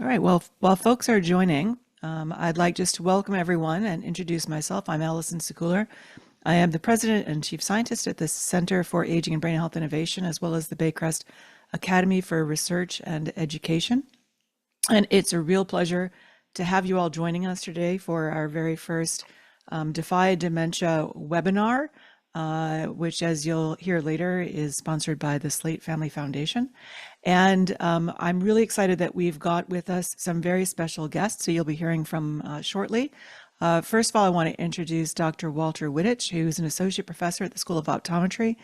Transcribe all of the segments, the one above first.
All right. Well, while folks are joining, I'd like just to welcome everyone and introduce myself. I'm Allison Sekuler. I am the president and chief scientist at the Center for Aging and Brain Health Innovation, as well as the Baycrest Academy for Research and Education. And it's a real pleasure to have you all joining us today for our very first Defy Dementia webinar, which, as you'll hear later, is sponsored by the Slate Family Foundation. And I'm really excited that we've got with us some very special guests, so you'll be hearing from shortly. First of all, I want to introduce Dr. Walter Wittich, who's an associate professor at the School of Optometry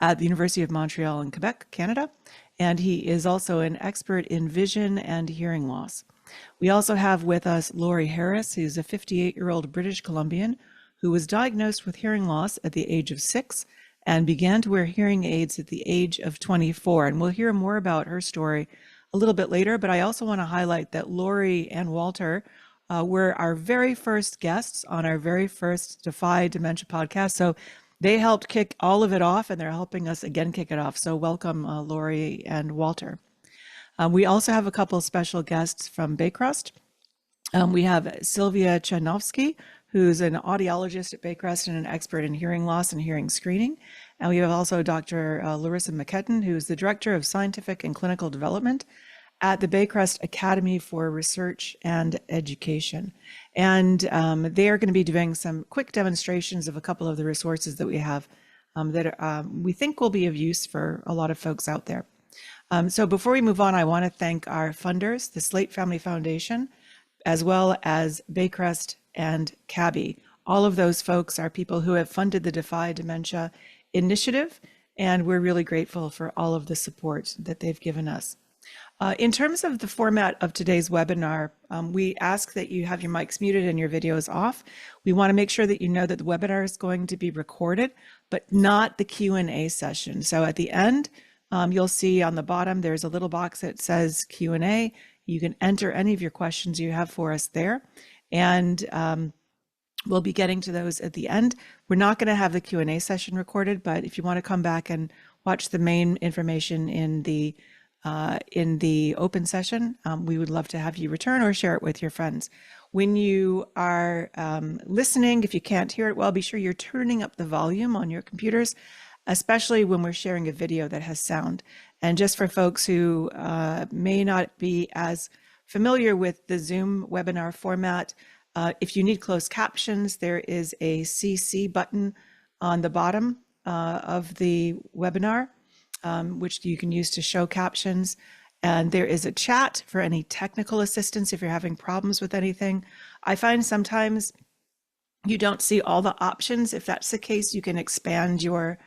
at the University of Montreal in Quebec, Canada. And he is also an expert in vision and hearing loss. We also have with us Laurie Harris, who's a 58-year-old British Columbian who was diagnosed with hearing loss at the age of 6 and began to wear hearing aids at the age of 24. And we'll hear more about her story a little bit later, but I also want to highlight that Laurie and Walter were our very first guests on our very first Defy Dementia podcast. So they helped kick all of it off, and they're helping us again kick it off. So welcome, Laurie and Walter. We also have a couple of special guests from Baycrest. We have Sylvia Chanovsky, who's an audiologist at Baycrest and an expert in hearing loss and hearing screening. And we have also Dr. Larissa McKetton, who's the Director of Scientific and Clinical Development at the Baycrest Academy for Research and Education. And they are going to be doing some quick demonstrations of a couple of the resources that we have that we think will be of use for a lot of folks out there. So before we move on, I want to thank our funders, the Slate Family Foundation, as well as Baycrest and CABI. All of those folks are people who have funded the Defy Dementia initiative, and we're really grateful for all of the support that they've given us. In terms of the format of today's webinar, we ask that you have your mics muted and your videos off. We want to make sure that you know that the webinar is going to be recorded, but not the Q&A session. So at the end, you'll see on the bottom, there's a little box that says Q&A. You can enter any of your questions you have for us there. And we'll be getting to those at the end. We're not going to have the Q&A session recorded, but if you want to come back and watch the main information in the open session, we would love to have you return or share it with your friends. When you are listening, if you can't hear it well, be sure you're turning up the volume on your computers, especially when we're sharing a video that has sound. And just for folks who may not be as familiar with the Zoom webinar format, if you need closed captions, there is a CC button on the bottom of the webinar, which you can use to show captions. And there is a chat for any technical assistance if you're having problems with anything. I find sometimes you don't see all the options. If that's the case, you can expand your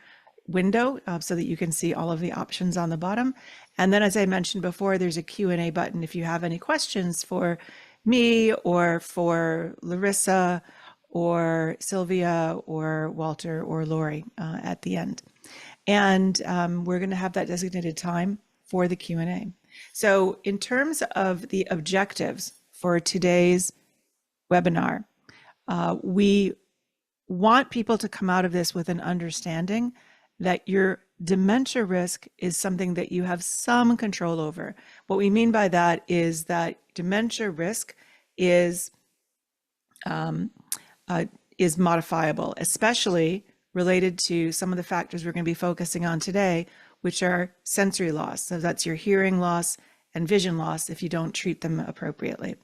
window so that you can see all of the options on the bottom. And then, as I mentioned before, there's a Q&A button if you have any questions for me or for Larissa or Sylvia or Walter or Laurie at the end. And we're going to have that designated time for the Q&A. So in terms of the objectives for today's webinar, we want people to come out of this with an understanding that your dementia risk is something that you have some control over. What we mean by that is that dementia risk is modifiable, especially related to some of the factors we're going to be focusing on today, which are sensory loss. So that's your hearing loss and vision loss if you don't treat them appropriately.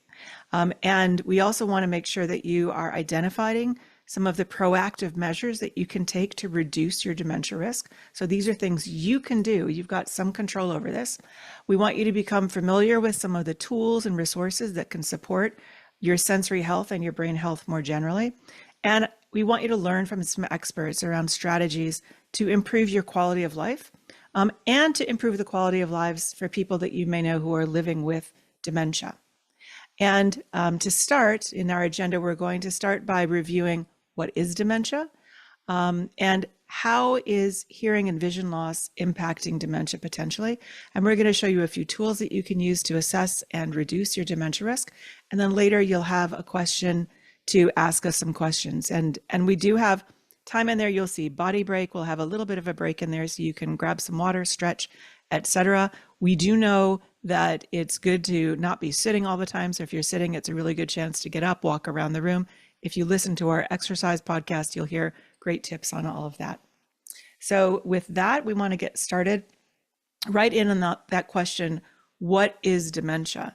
And we also want to make sure that you are identifying some of the proactive measures that you can take to reduce your dementia risk. So these are things you can do. You've got some control over this. We want you to become familiar with some of the tools and resources that can support your sensory health and your brain health more generally. And we want you to learn from some experts around strategies to improve your quality of life and to improve the quality of lives for people that you may know who are living with dementia. And to start in our agenda, we're going to start by reviewing what is dementia and how is hearing and vision loss impacting dementia potentially. And we're going to show you a few tools that you can use to assess and reduce your dementia risk. And then later you'll have a question to ask us some questions. And we do have time in there. You'll see body break. We'll have a little bit of a break in there so you can grab some water, stretch, etc. We do know that it's good to not be sitting all the time. So if you're sitting, it's a really good chance to get up, walk around the room. If you listen to our exercise podcast, you'll hear great tips on all of that. So with that, we want to get started right in on that question, what is dementia?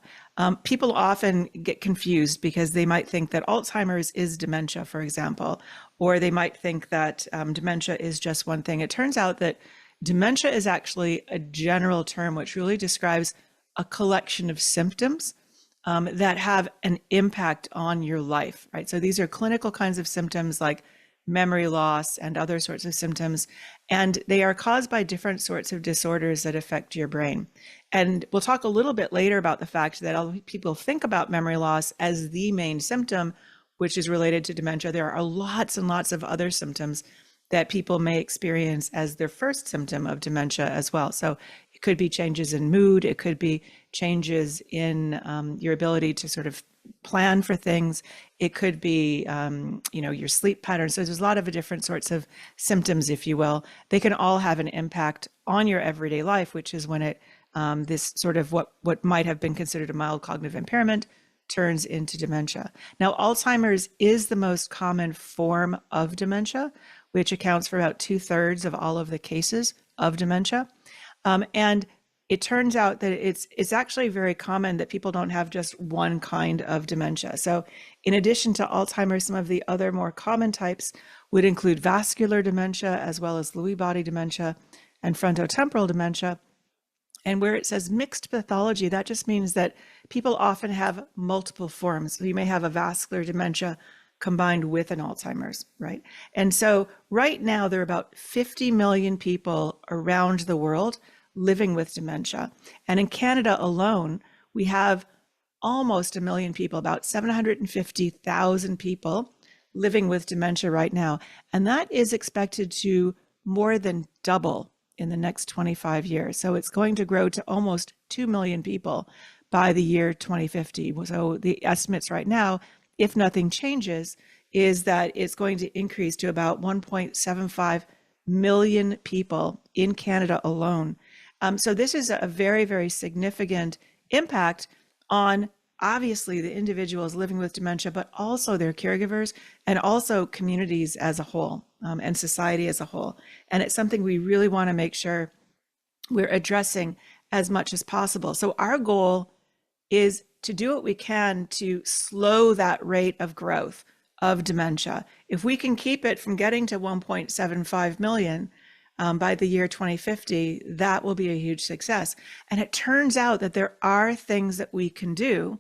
People often get confused because they might think that Alzheimer's is dementia, for example, or they might think that dementia is just one thing. It turns out that dementia is actually a general term which really describes a collection of symptoms that have an impact on your life, right? So these are clinical kinds of symptoms like memory loss and other sorts of symptoms, and they are caused by different sorts of disorders that affect your brain. And we'll talk a little bit later about the fact that people think about memory loss as the main symptom, which is related to dementia. There are lots and lots of other symptoms that people may experience as their first symptom of dementia as well. So it could be changes in mood, it could be changes in your ability to sort of plan for things. It could be, your sleep patterns. So there's a lot of different sorts of symptoms, if you will. They can all have an impact on your everyday life, which is when this sort of what might have been considered a mild cognitive impairment turns into dementia. Now, Alzheimer's is the most common form of dementia, which accounts for about 2/3 of all of the cases of dementia. And it turns out that it's actually very common that people don't have just one kind of dementia. So in addition to Alzheimer's, some of the other more common types would include vascular dementia, as well as Lewy body dementia and frontotemporal dementia. And where it says mixed pathology, that just means that people often have multiple forms. So you may have a vascular dementia combined with an Alzheimer's, right? And so right now, there are about 50 million people around the world living with dementia. And in Canada alone, we have almost 1 million people, about 750,000 people living with dementia right now. And that is expected to more than double in the next 25 years. So it's going to grow to almost 2 million people by the year 2050. So the estimates right now, if nothing changes, is that it's going to increase to about 1.75 million people in Canada alone. So this is a very, very significant impact on obviously the individuals living with dementia, but also their caregivers and also communities as a whole and society as a whole. And it's something we really want to make sure we're addressing as much as possible. So our goal is to do what we can to slow that rate of growth of dementia. If we can keep it from getting to 1.75 million, by the year 2050, that will be a huge success. And it turns out that there are things that we can do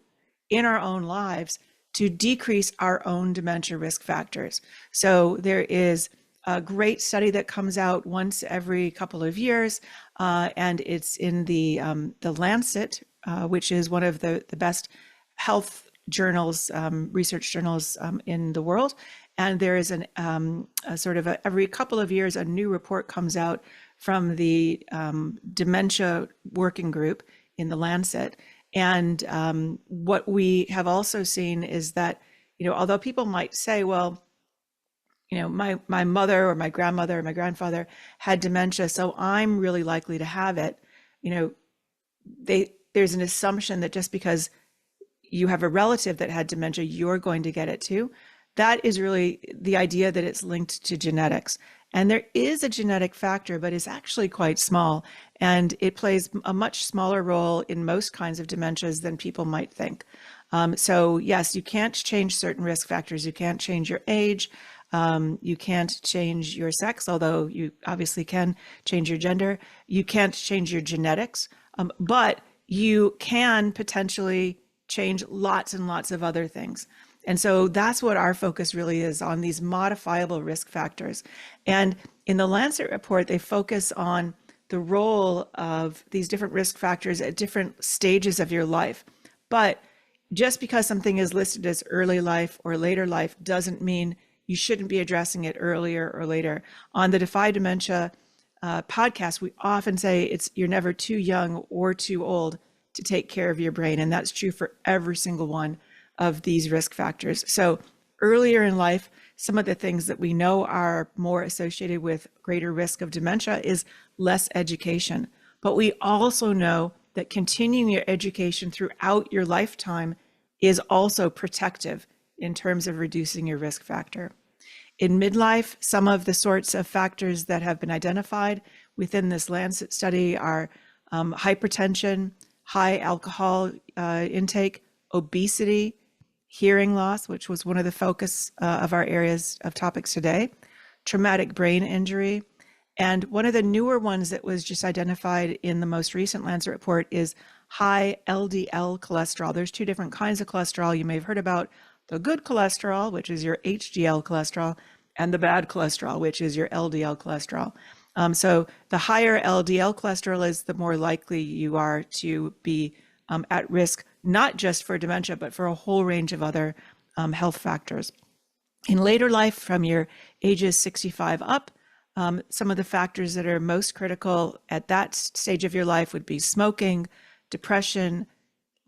in our own lives to decrease our own dementia risk factors. So there is a great study that comes out once every couple of years, and it's in the Lancet, which is one of the best health journals, research journals in the world. And there is every couple of years, a new report comes out from the dementia working group in the Lancet. And what we have also seen is that, although people might say, well, my mother or my grandmother or my grandfather had dementia, so I'm really likely to have it. There's an assumption that just because you have a relative that had dementia, you're going to get it too. That is really the idea that it's linked to genetics. And there is a genetic factor, but it's actually quite small. And it plays a much smaller role in most kinds of dementias than people might think. So yes, you can't change certain risk factors. You can't change your age. You can't change your sex, although you obviously can change your gender. You can't change your genetics, but you can potentially change lots and lots of other things. And so that's what our focus really is on, these modifiable risk factors. And in the Lancet report, they focus on the role of these different risk factors at different stages of your life. But just because something is listed as early life or later life doesn't mean you shouldn't be addressing it earlier or later. On the Defy Dementia podcast, we often say you're never too young or too old to take care of your brain. And that's true for every single one of these risk factors. So earlier in life, some of the things that we know are more associated with greater risk of dementia is less education. But we also know that continuing your education throughout your lifetime is also protective in terms of reducing your risk factor. In midlife, some of the sorts of factors that have been identified within this Lancet study are hypertension, high alcohol intake, obesity, hearing loss, which was one of the focus of our areas of topics today, traumatic brain injury. And one of the newer ones that was just identified in the most recent Lancet report is high LDL cholesterol. There's two different kinds of cholesterol you may have heard about: the good cholesterol, which is your HDL cholesterol, and the bad cholesterol, which is your LDL cholesterol. So the higher LDL cholesterol is, the more likely you are to be at risk, not just for dementia, but for a whole range of other health factors. In later life, from your ages 65 up, some of the factors that are most critical at that stage of your life would be smoking, depression,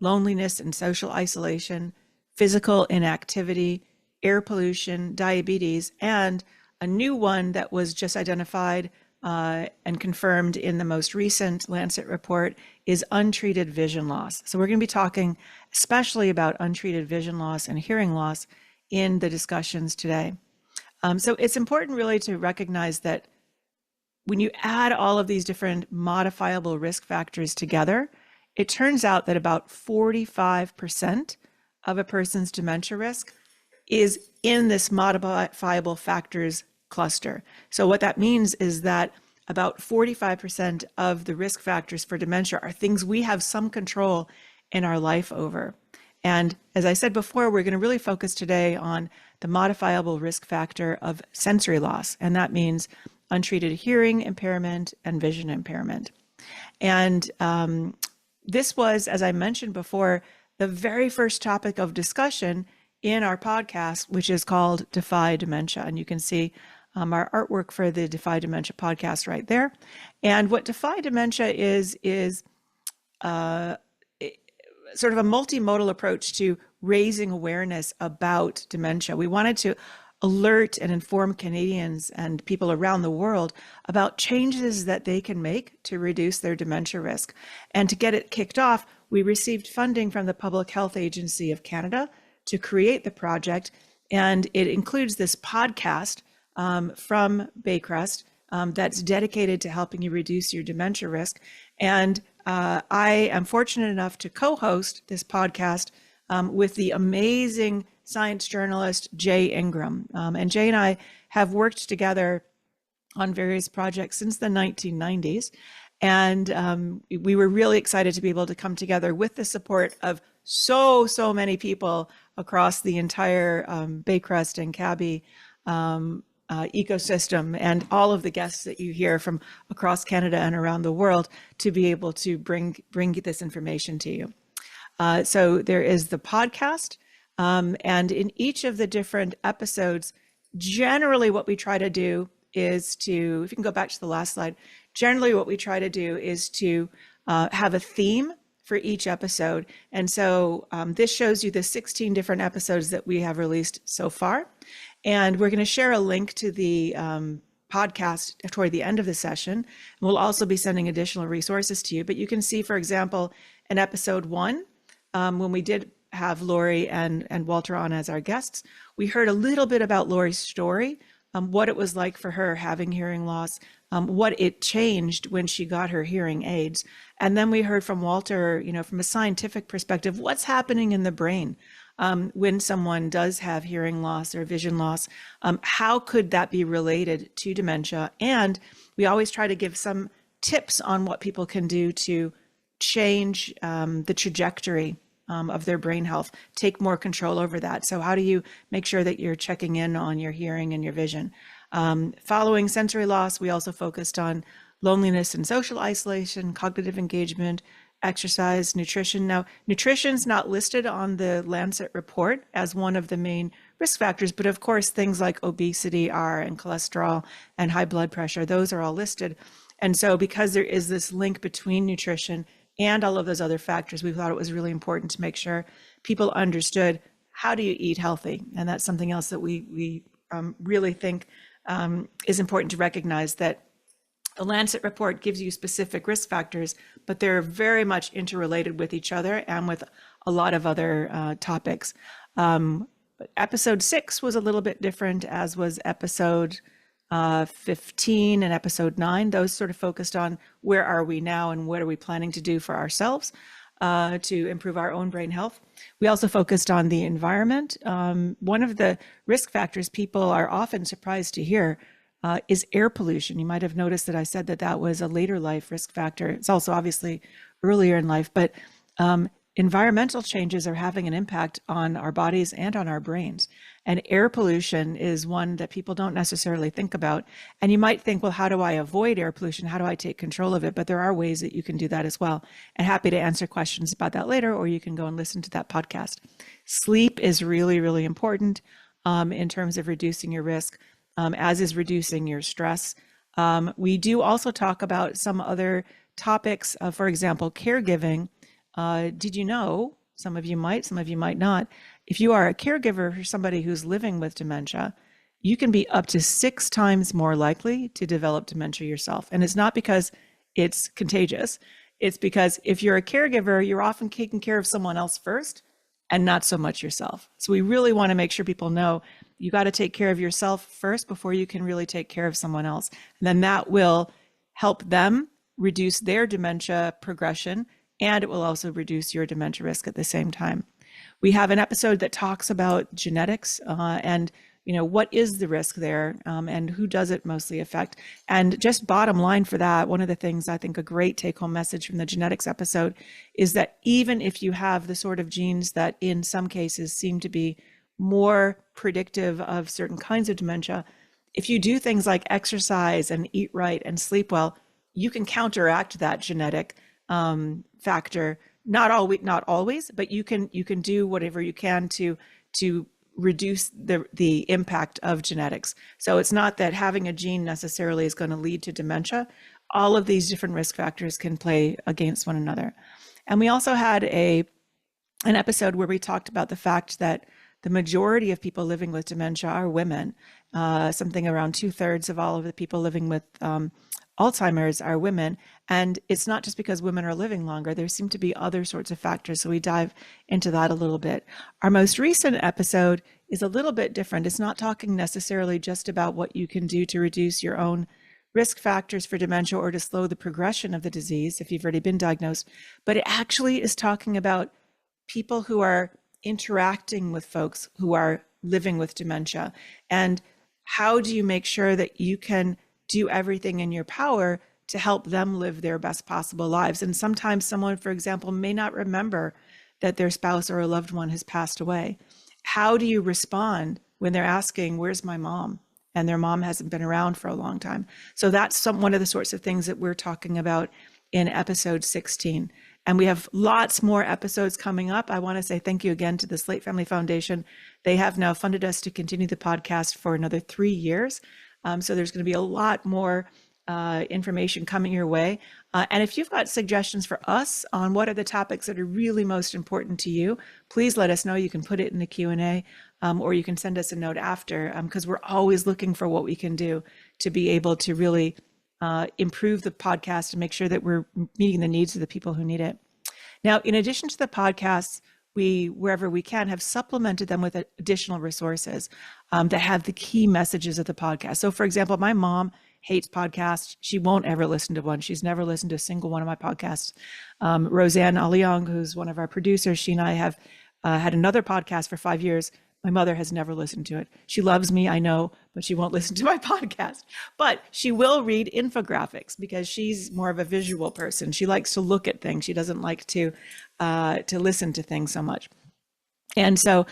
loneliness and social isolation, physical inactivity, air pollution, diabetes, and a new one that was just identified and confirmed in the most recent Lancet report is untreated vision loss. So we're going to be talking especially about untreated vision loss and hearing loss in the discussions today. So it's important really to recognize that when you add all of these different modifiable risk factors together, it turns out that about 45% of a person's dementia risk is in this modifiable factors cluster. So what that means is that about 45% of the risk factors for dementia are things we have some control in our life over. And as I said before, we're going to really focus today on the modifiable risk factor of sensory loss, and that means untreated hearing impairment and vision impairment. And this was, as I mentioned before, the very first topic of discussion in our podcast, which is called Defy Dementia. And you can see our artwork for the Defy Dementia podcast right there. And what Defy Dementia is sort of a multimodal approach to raising awareness about dementia. We wanted to alert and inform Canadians and people around the world about changes that they can make to reduce their dementia risk. And to get it kicked off, we received funding from the Public Health Agency of Canada to create the project. And it includes this podcast from Baycrest that's dedicated to helping you reduce your dementia risk. And I am fortunate enough to co-host this podcast with the amazing science journalist Jay Ingram. And Jay and I have worked together on various projects since the 1990s. And we were really excited to be able to come together with the support of so many people across the entire Baycrest and Cabby ecosystem, and all of the guests that you hear from across Canada and around the world to be able to bring this information to you. So there is the podcast, and in each of the different episodes, generally what we try to do is to, if you can go back to the last slide, generally what we try to do is to have a theme for each episode. And so this shows you the 16 different episodes that we have released so far. And we're going to share a link to the podcast toward the end of the session. We'll also be sending additional resources to you. But you can see, for example, in episode 1, when we did have Lori and Walter on as our guests, we heard a little bit about Lori's story, what it was like for her having hearing loss, what it changed when she got her hearing aids. And then we heard from Walter, from a scientific perspective, what's happening in the brain when someone does have hearing loss or vision loss. How could that be related to dementia? And we always try to give some tips on what people can do to change the trajectory of their brain health, take more control over that. So how do you make sure that you're checking in on your hearing and your vision? Following sensory loss, we also focused on loneliness and social isolation, cognitive engagement, exercise, nutrition. Now, nutrition's not listed on the Lancet report as one of the main risk factors, but of course, things like obesity are, and cholesterol and high blood pressure, those are all listed. And so because there is this link between nutrition and all of those other factors, we thought it was really important to make sure people understood, how do you eat healthy? And that's something else that we really think is important to recognize, that The Lancet report gives you specific risk factors, but they're very much interrelated with each other and with a lot of other topics. Episode 6 was a little bit different, as was episode 15 and episode 9. Those sort of focused on where are we now and what are we planning to do for ourselves to improve our own brain health. We also focused on the environment. One of the risk factors people are often surprised to hear is air pollution. You might have noticed that I said that that was a later life risk factor. It's also obviously earlier in life, but environmental changes are having an impact on our bodies and on our brains. And air pollution is one that people don't necessarily think about. And you might think, well, how do I avoid air pollution? How do I take control of it? But there are ways that you can do that as well. And happy to answer questions about that later, or you can go and listen to that podcast. Sleep is really, really important in terms of reducing your risk, as is reducing your stress. We do also talk about some other topics, for example, caregiving. Did you know, some of you might, some of you might not, if you are a caregiver for somebody who's living with dementia, you can be up to 6 times more likely to develop dementia yourself. And it's not because it's contagious. It's because if you're a caregiver, you're often taking care of someone else first and not so much yourself. So we really want to make sure people know you got to take care of yourself first before you can really take care of someone else. And then that will help them reduce their dementia progression, and it will also reduce your dementia risk at the same time. We have an episode that talks about genetics and what is the risk there and who does it mostly affect. And just bottom line for that, one of the things I think a great take-home message from the genetics episode is that even if you have the sort of genes that in some cases seem to be more predictive of certain kinds of dementia, if you do things like exercise and eat right and sleep well, you can counteract that genetic factor. Not always, but you can do whatever you can to reduce the impact of genetics. So it's not that having a gene necessarily is going to lead to dementia. All of these different risk factors can play against one another. And we also had an episode where we talked about the fact that the majority of people living with dementia are women. Something around 2/3 of all of the people living with Alzheimer's are women. And it's not just because women are living longer. There seem to be other sorts of factors. So we dive into that a little bit. Our most recent episode is a little bit different. It's not talking necessarily just about what you can do to reduce your own risk factors for dementia or to slow the progression of the disease if you've already been diagnosed, but it actually is talking about people who are interacting with folks who are living with dementia. And how do you make sure that you can do everything in your power to help them live their best possible lives? And sometimes someone, for example, may not remember that their spouse or a loved one has passed away. How do you respond when they're asking, where's my mom? And their mom hasn't been around for a long time. So that's one of the sorts of things that we're talking about in episode 16. And we have lots more episodes coming up. I want to say thank you again to the Slate Family Foundation. They have now funded us to continue the podcast for another 3 years. So there's going to be a lot more information coming your way. And if you've got suggestions for us on what are the topics that are really most important to you, please let us know. You can put it in the Q&A or you can send us a note after, because we're always looking for what we can do to be able to really improve the podcast and make sure that we're meeting the needs of the people who need it. Now, in addition to the podcasts, we, wherever we can, have supplemented them with additional resources that have the key messages of the podcast. So for example, my mom hates podcasts. She won't ever listen to one. She's never listened to a single one of my podcasts. Roseanne Aliong, who's one of our producers, she and I have had another podcast for 5 years. My mother has never listened to it. She loves me, I know, but she won't listen to my podcast. But she will read infographics because she's more of a visual person. She likes to look at things. She doesn't like to listen to things so much. And so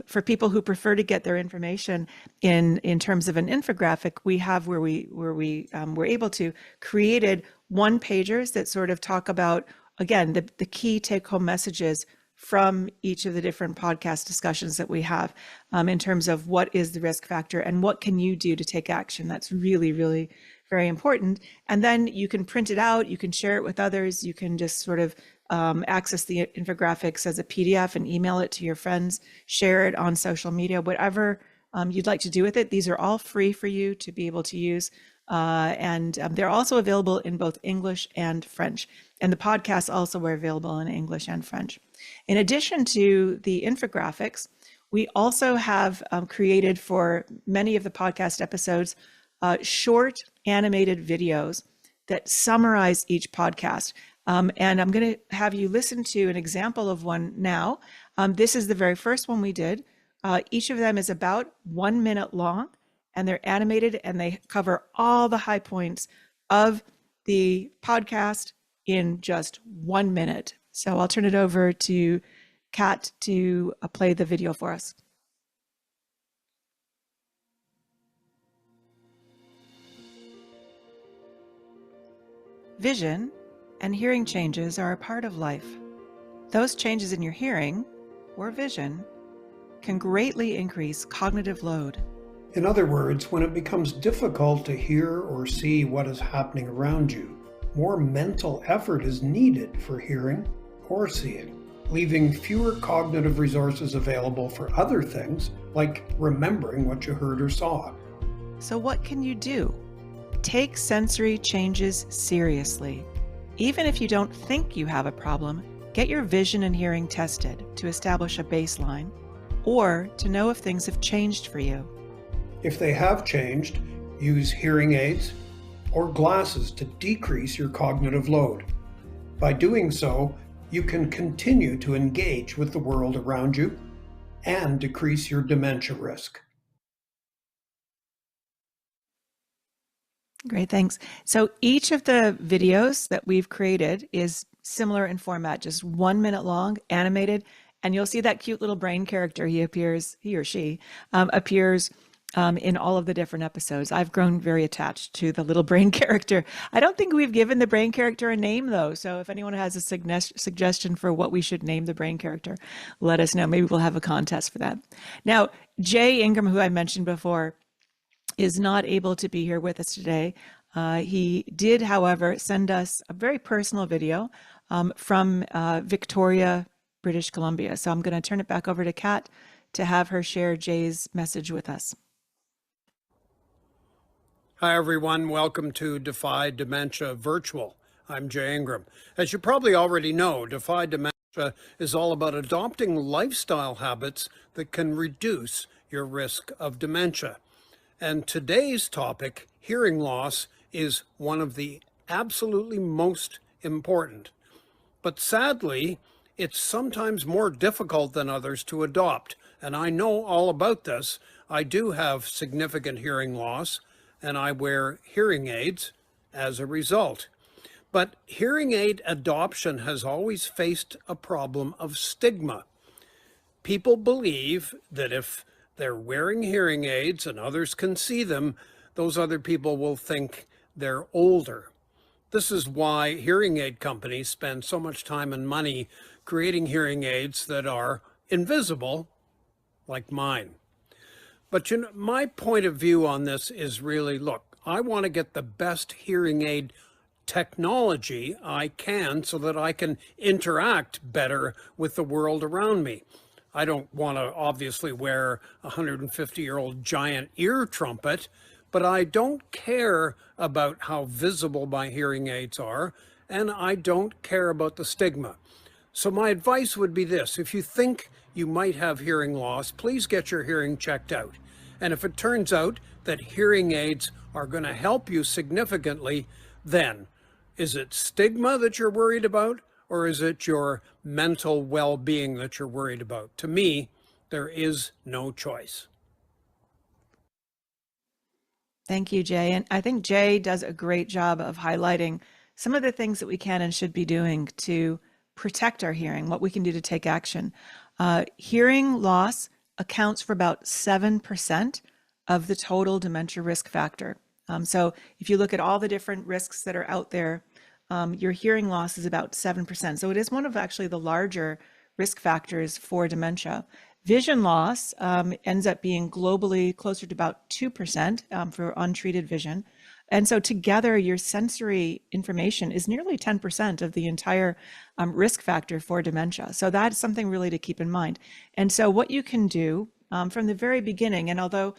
for people who prefer to get their information in terms of an infographic, we have where we were able to created one pagers that sort of talk about, again, the key take home messages from each of the different podcast discussions that we have in terms of what is the risk factor and what can you do to take action. That's really, really very important. And then you can print it out, you can share it with others, you can just sort of access the infographics as a PDF and email it to your friends, share it on social media, whatever you'd like to do with it. These are all free for you to be able to use. and they're also available in both English and French. And the podcasts also are available in English and French. In addition to the infographics, we also have created for many of the podcast episodes short animated videos that summarize each podcast. And I'm going to have you listen to an example of one now. This is the very first one we did. Each of them is about 1 minute long, and they're animated, and they cover all the high points of the podcast in just 1 minute. So I'll turn it over to Kat to play the video for us. Vision and hearing changes are a part of life. Those changes in your hearing or vision can greatly increase cognitive load. In other words, when it becomes difficult to hear or see what is happening around you, more mental effort is needed for hearing or seeing, leaving fewer cognitive resources available for other things like remembering what you heard or saw. So what can you do? Take sensory changes seriously. Even if you don't think you have a problem, get your vision and hearing tested to establish a baseline or to know if things have changed for you. If they have changed, use hearing aids or glasses to decrease your cognitive load. By doing so, you can continue to engage with the world around you and decrease your dementia risk. Great, thanks. So each of the videos that we've created is similar in format, just 1 minute long, animated, and you'll see that cute little brain character. He or she appears in all of the different episodes. I've grown very attached to the little brain character. I don't think we've given the brain character a name though. So if anyone has a suggestion for what we should name the brain character, let us know. Maybe we'll have a contest for that. Now, Jay Ingram, who I mentioned before, is not able to be here with us today. He did, however, send us a very personal video from Victoria, British Columbia. So I'm going to turn it back over to Kat to have her share Jay's message with us. Hi, everyone. Welcome to Defy Dementia Virtual. I'm Jay Ingram. As you probably already know, Defy Dementia is all about adopting lifestyle habits that can reduce your risk of dementia. And today's topic, hearing loss, is one of the absolutely most important. But sadly, it's sometimes more difficult than others to adopt. And I know all about this. I do have significant hearing loss, and I wear hearing aids as a result. But hearing aid adoption has always faced a problem of stigma. People believe that if they're wearing hearing aids and others can see them, those other people will think they're older. This is why hearing aid companies spend so much time and money creating hearing aids that are invisible, like mine. But you know, my point of view on this is really, look, I want to get the best hearing aid technology I can so that I can interact better with the world around me. I don't want to obviously wear a 150-year-old giant ear trumpet, but I don't care about how visible my hearing aids are, and I don't care about the stigma. So my advice would be this: if you think you might have hearing loss, please get your hearing checked out. And if it turns out that hearing aids are going to help you significantly, then is it stigma that you're worried about, or is it your mental well-being that you're worried about? To me, there is no choice. Thank you, Jay. And I think Jay does a great job of highlighting some of the things that we can and should be doing to protect our hearing, what we can do to take action. Hearing loss accounts for about 7% of the total dementia risk factor. So if you look at all the different risks that are out there, your hearing loss is about 7%. So it is one of actually the larger risk factors for dementia. Vision loss ends up being globally closer to about 2% for untreated vision. And so together, your sensory information is nearly 10% of the entire risk factor for dementia. So that's something really to keep in mind. And so what you can do from the very beginning, and although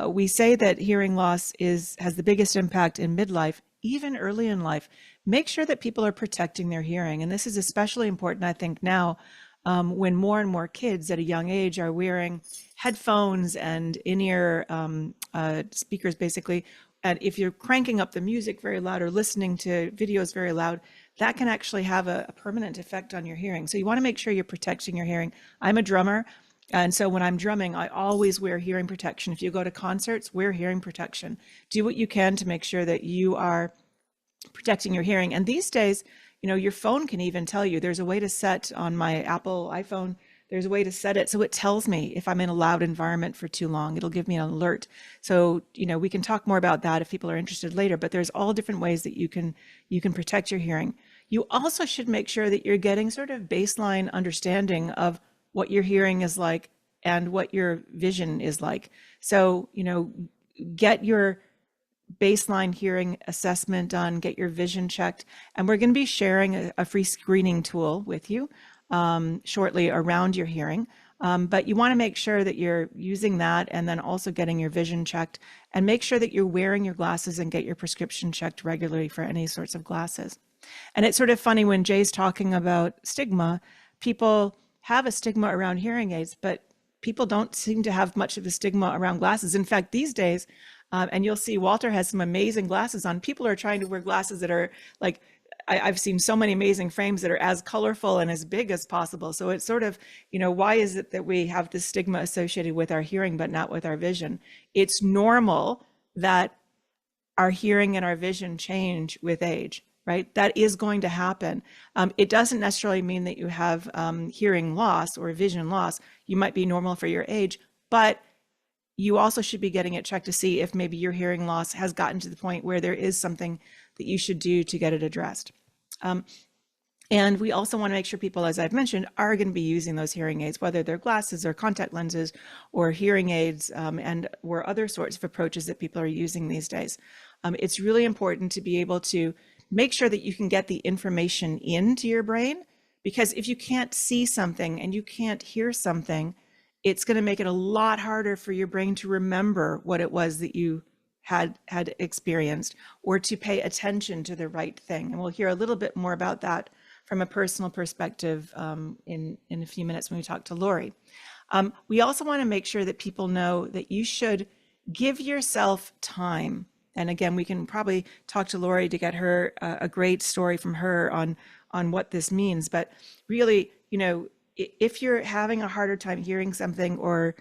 We say that hearing loss has the biggest impact in midlife, even early in life. Make sure that people are protecting their hearing. And this is especially important, I think, now when more and more kids at a young age are wearing headphones and in-ear speakers, basically. And if you're cranking up the music very loud or listening to videos very loud, that can actually have a permanent effect on your hearing. So you want to make sure you're protecting your hearing. I'm a drummer. And so when I'm drumming, I always wear hearing protection. If you go to concerts, wear hearing protection. Do what you can to make sure that you are protecting your hearing. And these days, your phone can even tell you. There's a way to set on my Apple iPhone, there's a way to set it so it tells me if I'm in a loud environment for too long. It'll give me an alert. So, we can talk more about that if people are interested later, but there's all different ways that you can protect your hearing. You also should make sure that you're getting sort of baseline understanding of what your hearing is like and what your vision is like. So, get your baseline hearing assessment done, get your vision checked. And we're going to be sharing a free screening tool with you shortly around your hearing. But you want to make sure that you're using that and then also getting your vision checked, and make sure that you're wearing your glasses and get your prescription checked regularly for any sorts of glasses. And it's sort of funny when Jay's talking about stigma, people have a stigma around hearing aids, but people don't seem to have much of a stigma around glasses. In fact, these days, and you'll see Walter has some amazing glasses on. People are trying to wear glasses that are like, I've seen so many amazing frames that are as colorful and as big as possible. So it's sort of, why is it that we have this stigma associated with our hearing, but not with our vision? It's normal that our hearing and our vision change with age, right? That is going to happen. It doesn't necessarily mean that you have hearing loss or vision loss. You might be normal for your age, but you also should be getting it checked to see if maybe your hearing loss has gotten to the point where there is something that you should do to get it addressed. And we also want to make sure people, as I've mentioned, are going to be using those hearing aids, whether they're glasses or contact lenses or hearing aids or other sorts of approaches that people are using these days. It's really important to be able to make sure that you can get the information into your brain, because if you can't see something and you can't hear something, it's going to make it a lot harder for your brain to remember what it was that you had experienced, or to pay attention to the right thing. And we'll hear a little bit more about that from a personal perspective in a few minutes when we talk to Lori. We also want to make sure that people know that you should give yourself time. And again, we can probably talk to Lori to get her a great story from her on what this means. But really, if you're having a harder time hearing something or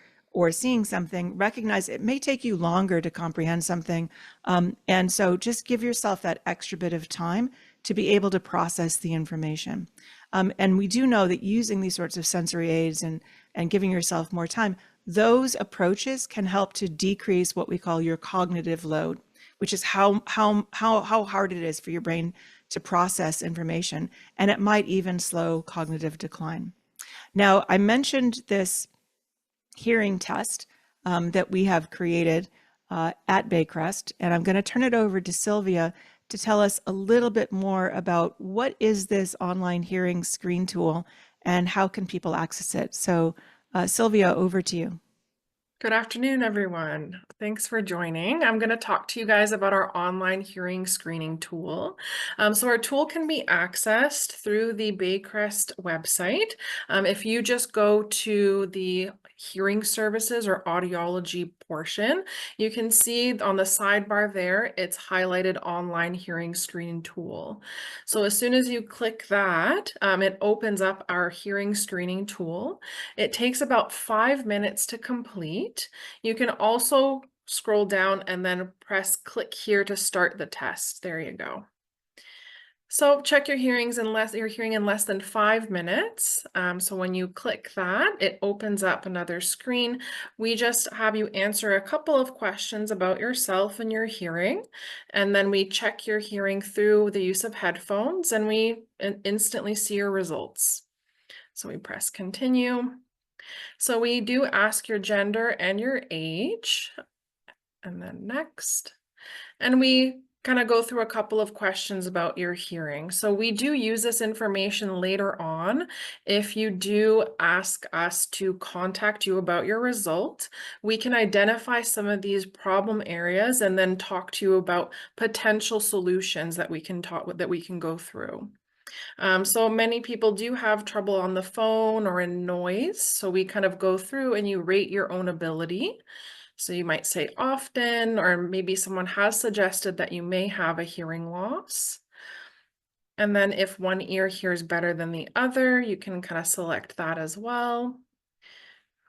seeing something, recognize it may take you longer to comprehend something. And so just give yourself that extra bit of time to be able to process the information. And we do know that using these sorts of sensory aids and giving yourself more time, those approaches can help to decrease what we call your cognitive load, which is how hard it is for your brain to process information. And it might even slow cognitive decline. Now, I mentioned this hearing test that we have created at Baycrest, and I'm going to turn it over to Sylvia to tell us a little bit more about what is this online hearing screen tool and how can people access it. So Sylvia, over to you. Good afternoon, everyone. Thanks for joining. I'm going to talk to you guys about our online hearing screening tool. So our tool can be accessed through the Baycrest website. If you just go to the hearing services or audiology portion, you can see on the sidebar there, it's highlighted online hearing screening tool. So as soon as you click that, it opens up our hearing screening tool. It takes about 5 minutes to complete. You can also scroll down and then press click here to start the test. There you go. So check your hearings unless you're hearing in less than 5 minutes. So when you click that, it opens up another screen. We just have you answer a couple of questions about yourself and your hearing. And then we check your hearing through the use of headphones, and we instantly see your results. So we press continue. So we do ask your gender and your age, and then next. And we kind of go through a couple of questions about your hearing. So we do use this information later on. If you do ask us to contact you about your result, we can identify some of these problem areas and then talk to you about potential solutions that we can go through. So many people do have trouble on the phone or in noise. So we kind of go through and you rate your own ability. So you might say often, or maybe someone has suggested that you may have a hearing loss. And then if one ear hears better than the other, you can kind of select that as well.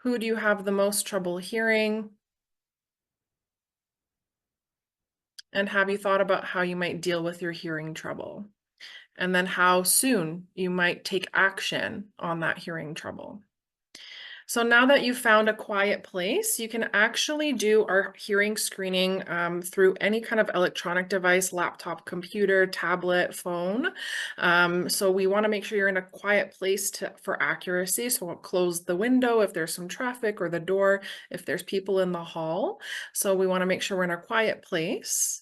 Who do you have the most trouble hearing? And have you thought about how you might deal with your hearing trouble? And then how soon you might take action on that hearing trouble. So now that you've found a quiet place, you can actually do our hearing screening through any kind of electronic device, laptop, computer, tablet, phone. So we want to make sure you're in a quiet place for accuracy. So we'll close the window if there's some traffic, or the door if there's people in the hall. So we want to make sure we're in a quiet place.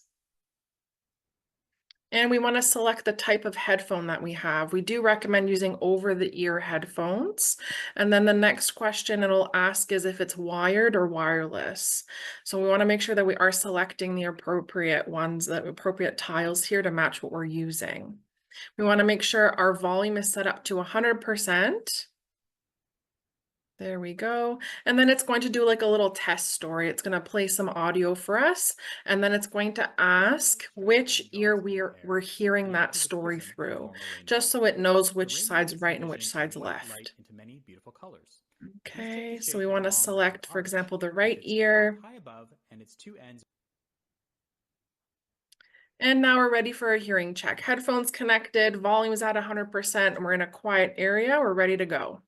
And we want to select the type of headphone that we have. We do recommend using over-the-ear headphones. And then the next question it'll ask is if it's wired or wireless. So we want to make sure that we are selecting the appropriate ones, the appropriate tiles here to match what we're using. We want to make sure our volume is set up to 100%. There we go. And then it's going to do like a little test story. It's going to play some audio for us. And then it's going to ask which ear we're hearing that story through, just so it knows which side's right and which side's left. Okay, so we want to select, for example, the right ear. And now we're ready for a hearing check. Headphones connected, volume is at 100%, and we're in a quiet area. We're ready to go.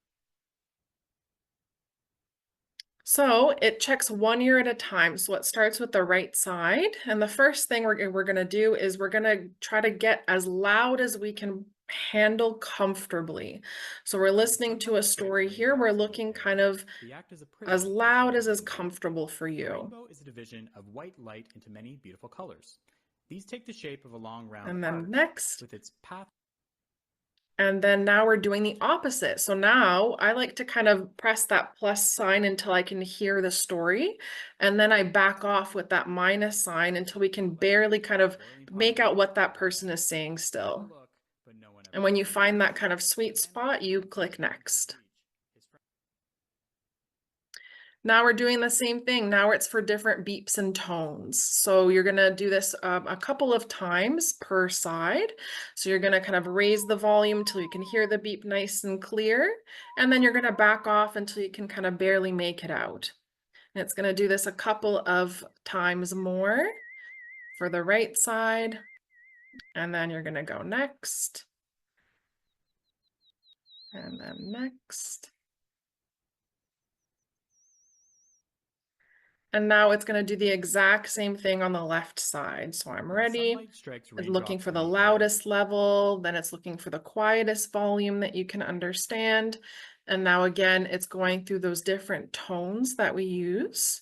So it checks one ear at a time. So it starts with the right side. And the first thing we're going to do is we're going to try to get as loud as we can handle comfortably. So we're listening to a story here. We're looking kind of as loud as is comfortable for you. Rainbow is a division of white light into many beautiful colors. These take the shape of a long round And then arch next. with its path. And then now we're doing the opposite. So now I like to kind of press that plus sign until I can hear the story. And then I back off with that minus sign until we can barely kind of make out what that person is saying still. And when you find that kind of sweet spot, you click next. Now we're doing the same thing. Now it's for different beeps and tones. So you're going to do this a couple of times per side. So you're going to kind of raise the volume till you can hear the beep nice and clear. And then you're going to back off until you can kind of barely make it out. And it's going to do this a couple of times more for the right side. And then you're going to go next. And then next. And now it's going to do the exact same thing on the left side. So I'm ready. It's looking for the loudest level. Then it's looking for the quietest volume that you can understand. And now again, it's going through those different tones that we use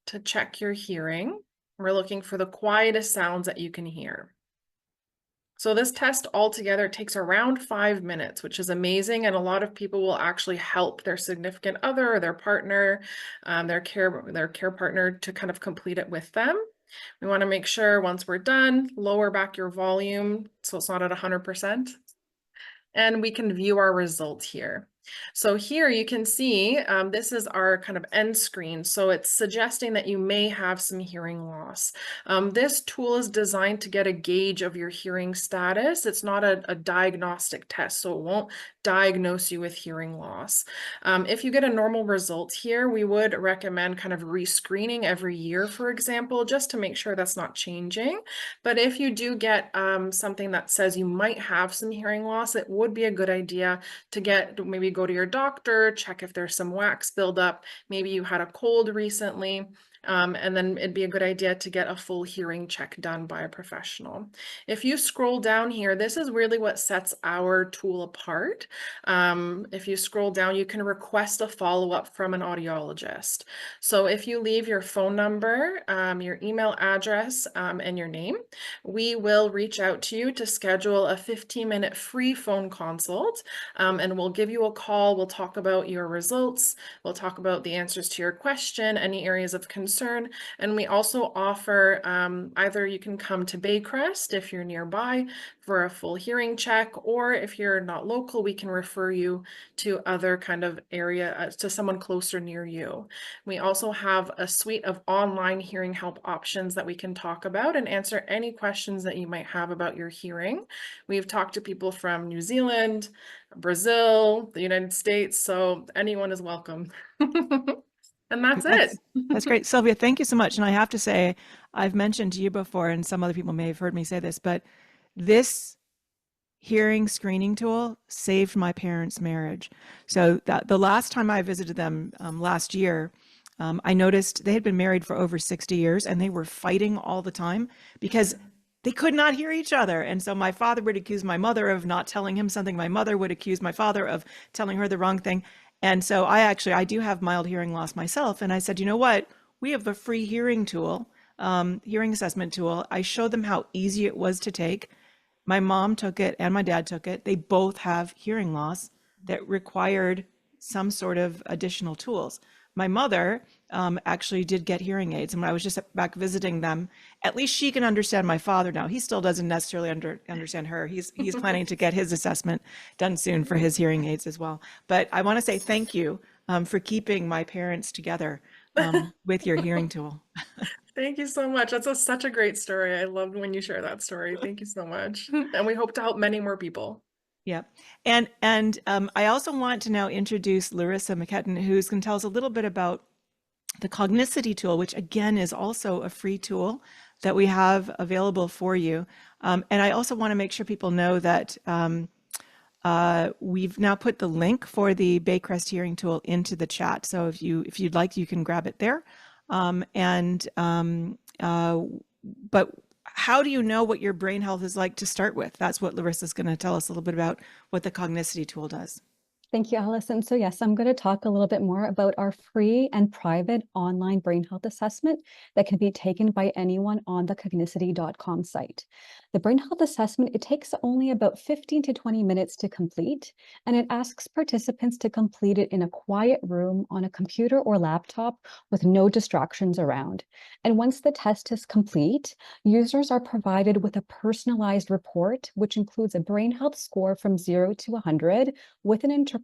to check your hearing. We're looking for the quietest sounds that you can hear. So this test altogether takes around 5 minutes, which is amazing. And a lot of people will actually help their significant other or their partner, their care partner to kind of complete it with them. We want to make sure once we're done, lower back your volume so it's not at 100%. And we can view our results here. So here you can see this is our kind of end screen. So it's suggesting that you may have some hearing loss. This tool is designed to get a gauge of your hearing status. It's not a diagnostic test, so it won't diagnose you with hearing loss. If you get a normal result here, we would recommend kind of rescreening every year, for example, just to make sure that's not changing. But if you do get something that says you might have some hearing loss, it would be a good idea to maybe go to your doctor, check if there's some wax buildup. Maybe you had a cold recently, And then it'd be a good idea to get a full hearing check done by a professional. If you scroll down here, this is really what sets our tool apart. If you scroll down, you can request a follow-up from an audiologist. So if you leave your phone number, your email address, and your name, we will reach out to you to schedule a 15-minute free phone consult, and we'll give you a call. We'll talk about your results. We'll talk about the answers to your question, any areas of concern, and we also offer either you can come to Baycrest if you're nearby for a full hearing check, or if you're not local, we can refer you to other kind of area, to someone closer near you. We also have a suite of online hearing help options that we can talk about and answer any questions that you might have about your hearing. We've talked to people from New Zealand, Brazil, the United States, so anyone is welcome. And that's it. That's great. Sylvia, thank you so much. And I have to say, I've mentioned to you before, and some other people may have heard me say this, but this hearing screening tool saved my parents' marriage. So that the last time I visited them last year, I noticed they had been married for over 60 years and they were fighting all the time because they could not hear each other. And so my father would accuse my mother of not telling him something. My mother would accuse my father of telling her the wrong thing. And so I do have mild hearing loss myself. And I said, you know what? We have a free hearing tool, hearing assessment tool. I showed them how easy it was to take. My mom took it and my dad took it. They both have hearing loss that required some sort of additional tools. My mother actually did get hearing aids. And when I was just back visiting them, at least she can understand my father now. He still doesn't necessarily understand her. He's planning to get his assessment done soon for his hearing aids as well. But I want to say thank you for keeping my parents together with your hearing tool. Thank you so much. That's such a great story. I loved when you share that story. Thank you so much. And we hope to help many more people. Yeah. And I also want to now introduce Larissa McKetton, who's going to tell us a little bit about the Cognicity tool, which again is also a free tool that we have available for you. And I also want to make sure people know that we've now put the link for the Baycrest hearing tool into the chat. So if you'd like, you can grab it there. But how do you know what your brain health is like to start with? That's what Larissa's going to tell us a little bit about what the Cognicity tool does. Thank you, Allison. So yes, I'm going to talk a little bit more about our free and private online brain health assessment that can be taken by anyone on the cognicity.com site. The brain health assessment, it takes only about 15 to 20 minutes to complete, and it asks participants to complete it in a quiet room on a computer or laptop with no distractions around. And once the test is complete, users are provided with a personalized report, which includes a brain health score from 0 to 100 with an interpretation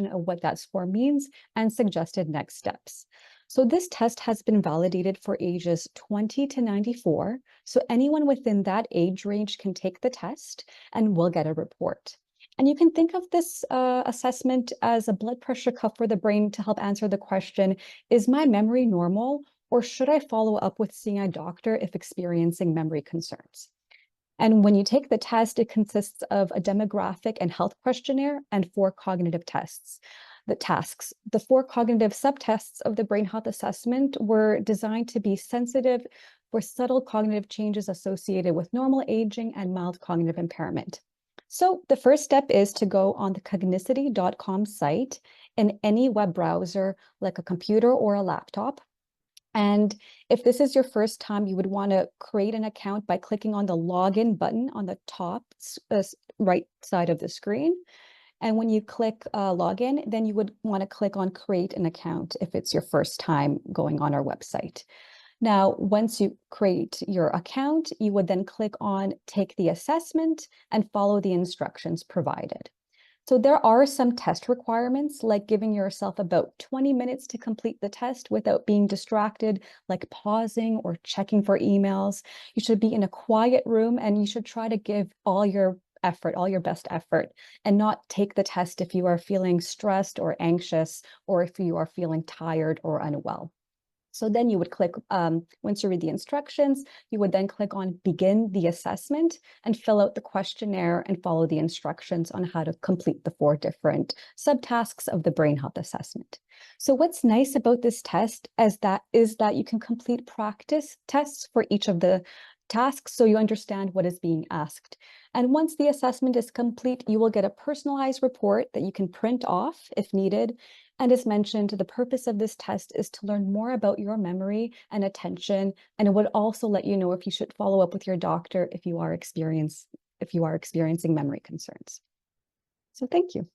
of what that score means and suggested next steps. So this test has been validated for ages 20 to 94. So anyone within that age range can take the test and will get a report. And you can think of this assessment as a blood pressure cuff for the brain to help answer the question, is my memory normal, or should I follow up with seeing a doctor if experiencing memory concerns? And when you take the test, it consists of a demographic and health questionnaire and 4 cognitive tests. The tasks, the 4 cognitive subtests of the brain health assessment were designed to be sensitive for subtle cognitive changes associated with normal aging and mild cognitive impairment. So the first step is to go on the cognicity.com site in any web browser, like a computer or a laptop. And if this is your first time, you would want to create an account by clicking on the login button on the top right side of the screen. And when you click login, then you would want to click on create an account if it's your first time going on our website. Now, once you create your account, you would then click on take the assessment and follow the instructions provided. So there are some test requirements, like giving yourself about 20 minutes to complete the test without being distracted, like pausing or checking for emails. You should be in a quiet room and you should try to give all your effort, all your best effort, and not take the test if you are feeling stressed or anxious, or if you are feeling tired or unwell. So then you would click, once you read the instructions, you would then click on begin the assessment and fill out the questionnaire and follow the instructions on how to complete the 4 different subtasks of the brain health assessment. So what's nice about this test is that you can complete practice tests for each of the tasks so you understand what is being asked. And once the assessment is complete, you will get a personalized report that you can print off if needed. And as mentioned, the purpose of this test is to learn more about your memory and attention, and it would also let you know if you should follow up with your doctor if you are experiencing memory concerns. So thank you.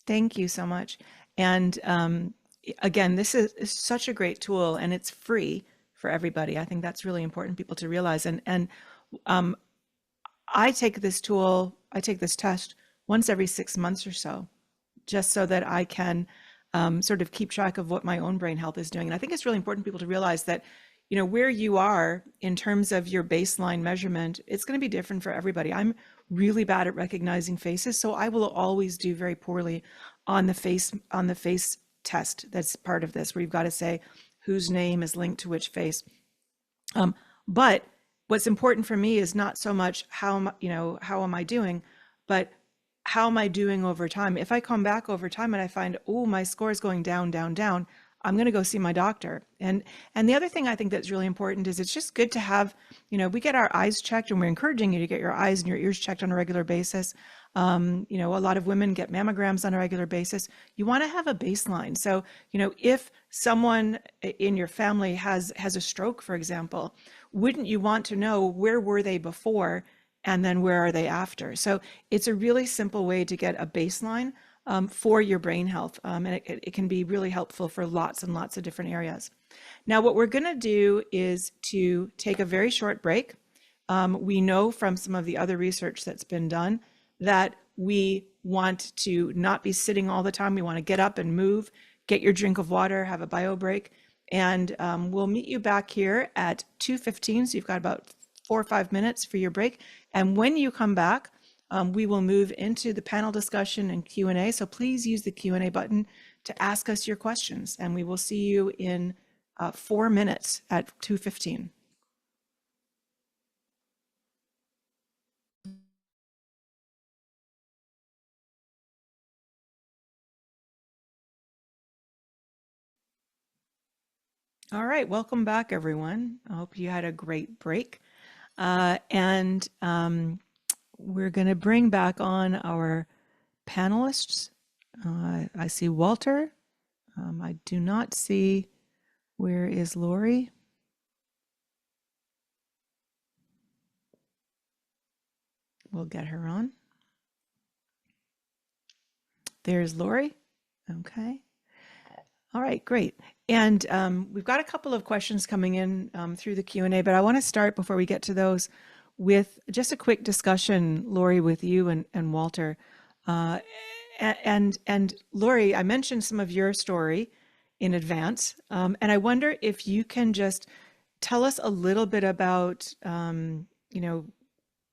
Thank you so much. And again, this is such a great tool, and it's free for everybody. I think that's really important people to realize. And I take this test once every 6 months or so, just so that I can sort of keep track of what my own brain health is doing. And I think it's really important people to realize that, you know, where you are in terms of your baseline measurement, it's going to be different for everybody. I'm really bad at recognizing faces, so I will always do very poorly on the face test. That's part of this, where you've got to say whose name is linked to which face. But what's important for me is not so much how am I doing, but how am I doing over time? If I come back over time and I find, oh, my score is going down, down, down, I'm going to go see my doctor. And the other thing I think that's really important is it's just good to have, you know, we get our eyes checked, and we're encouraging you to get your eyes and your ears checked on a regular basis. You know, a lot of women get mammograms on a regular basis. You want to have a baseline. So, you know, if someone in your family has a stroke, for example, wouldn't you want to know where were they before and then where are they after? So it's a really simple way to get a baseline for your brain health. And it can be really helpful for lots and lots of different areas. Now, what we're going to do is to take a very short break. We know from some of the other research that's been done that we want to not be sitting all the time. We want to get up and move, get your drink of water, have a bio break. And we'll meet you back here at 2:15. So you've got about 4 or 5 minutes for your break. And when you come back, we will move into the panel discussion and Q&A. So please use the Q&A button to ask us your questions. And we will see you in 4 minutes at 2:15. All right, welcome back, everyone. I hope you had a great break. And we're going to bring back on our panelists. I see Walter. I do not see, where is Lori? We'll get her on. There's Lori. Okay. All right, great. And we've got a couple of questions coming in through the Q&A, but I want to start before we get to those with just a quick discussion, Lori, with you and Walter. And Lori, I mentioned some of your story in advance, and I wonder if you can just tell us a little bit about, you know,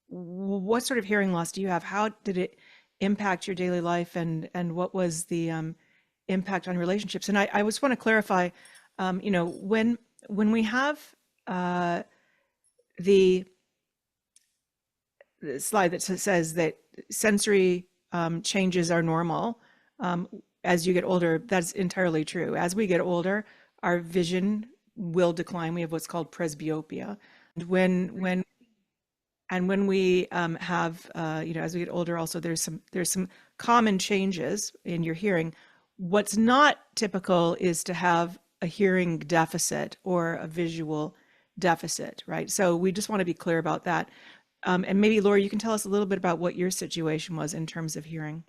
what sort of hearing loss do you have? How did it impact your daily life, and what was the impact on relationships? And I just want to clarify, you know, when we have the slide that says that sensory changes are normal as you get older, that's entirely true. As we get older, our vision will decline. We have what's called presbyopia. And when we have, you know, as we get older, also there's some common changes in your hearing. What's not typical is to have a hearing deficit or a visual deficit, right? So we just want to be clear about that. And maybe, Laura, you can tell us a little bit about what your situation was in terms of hearing.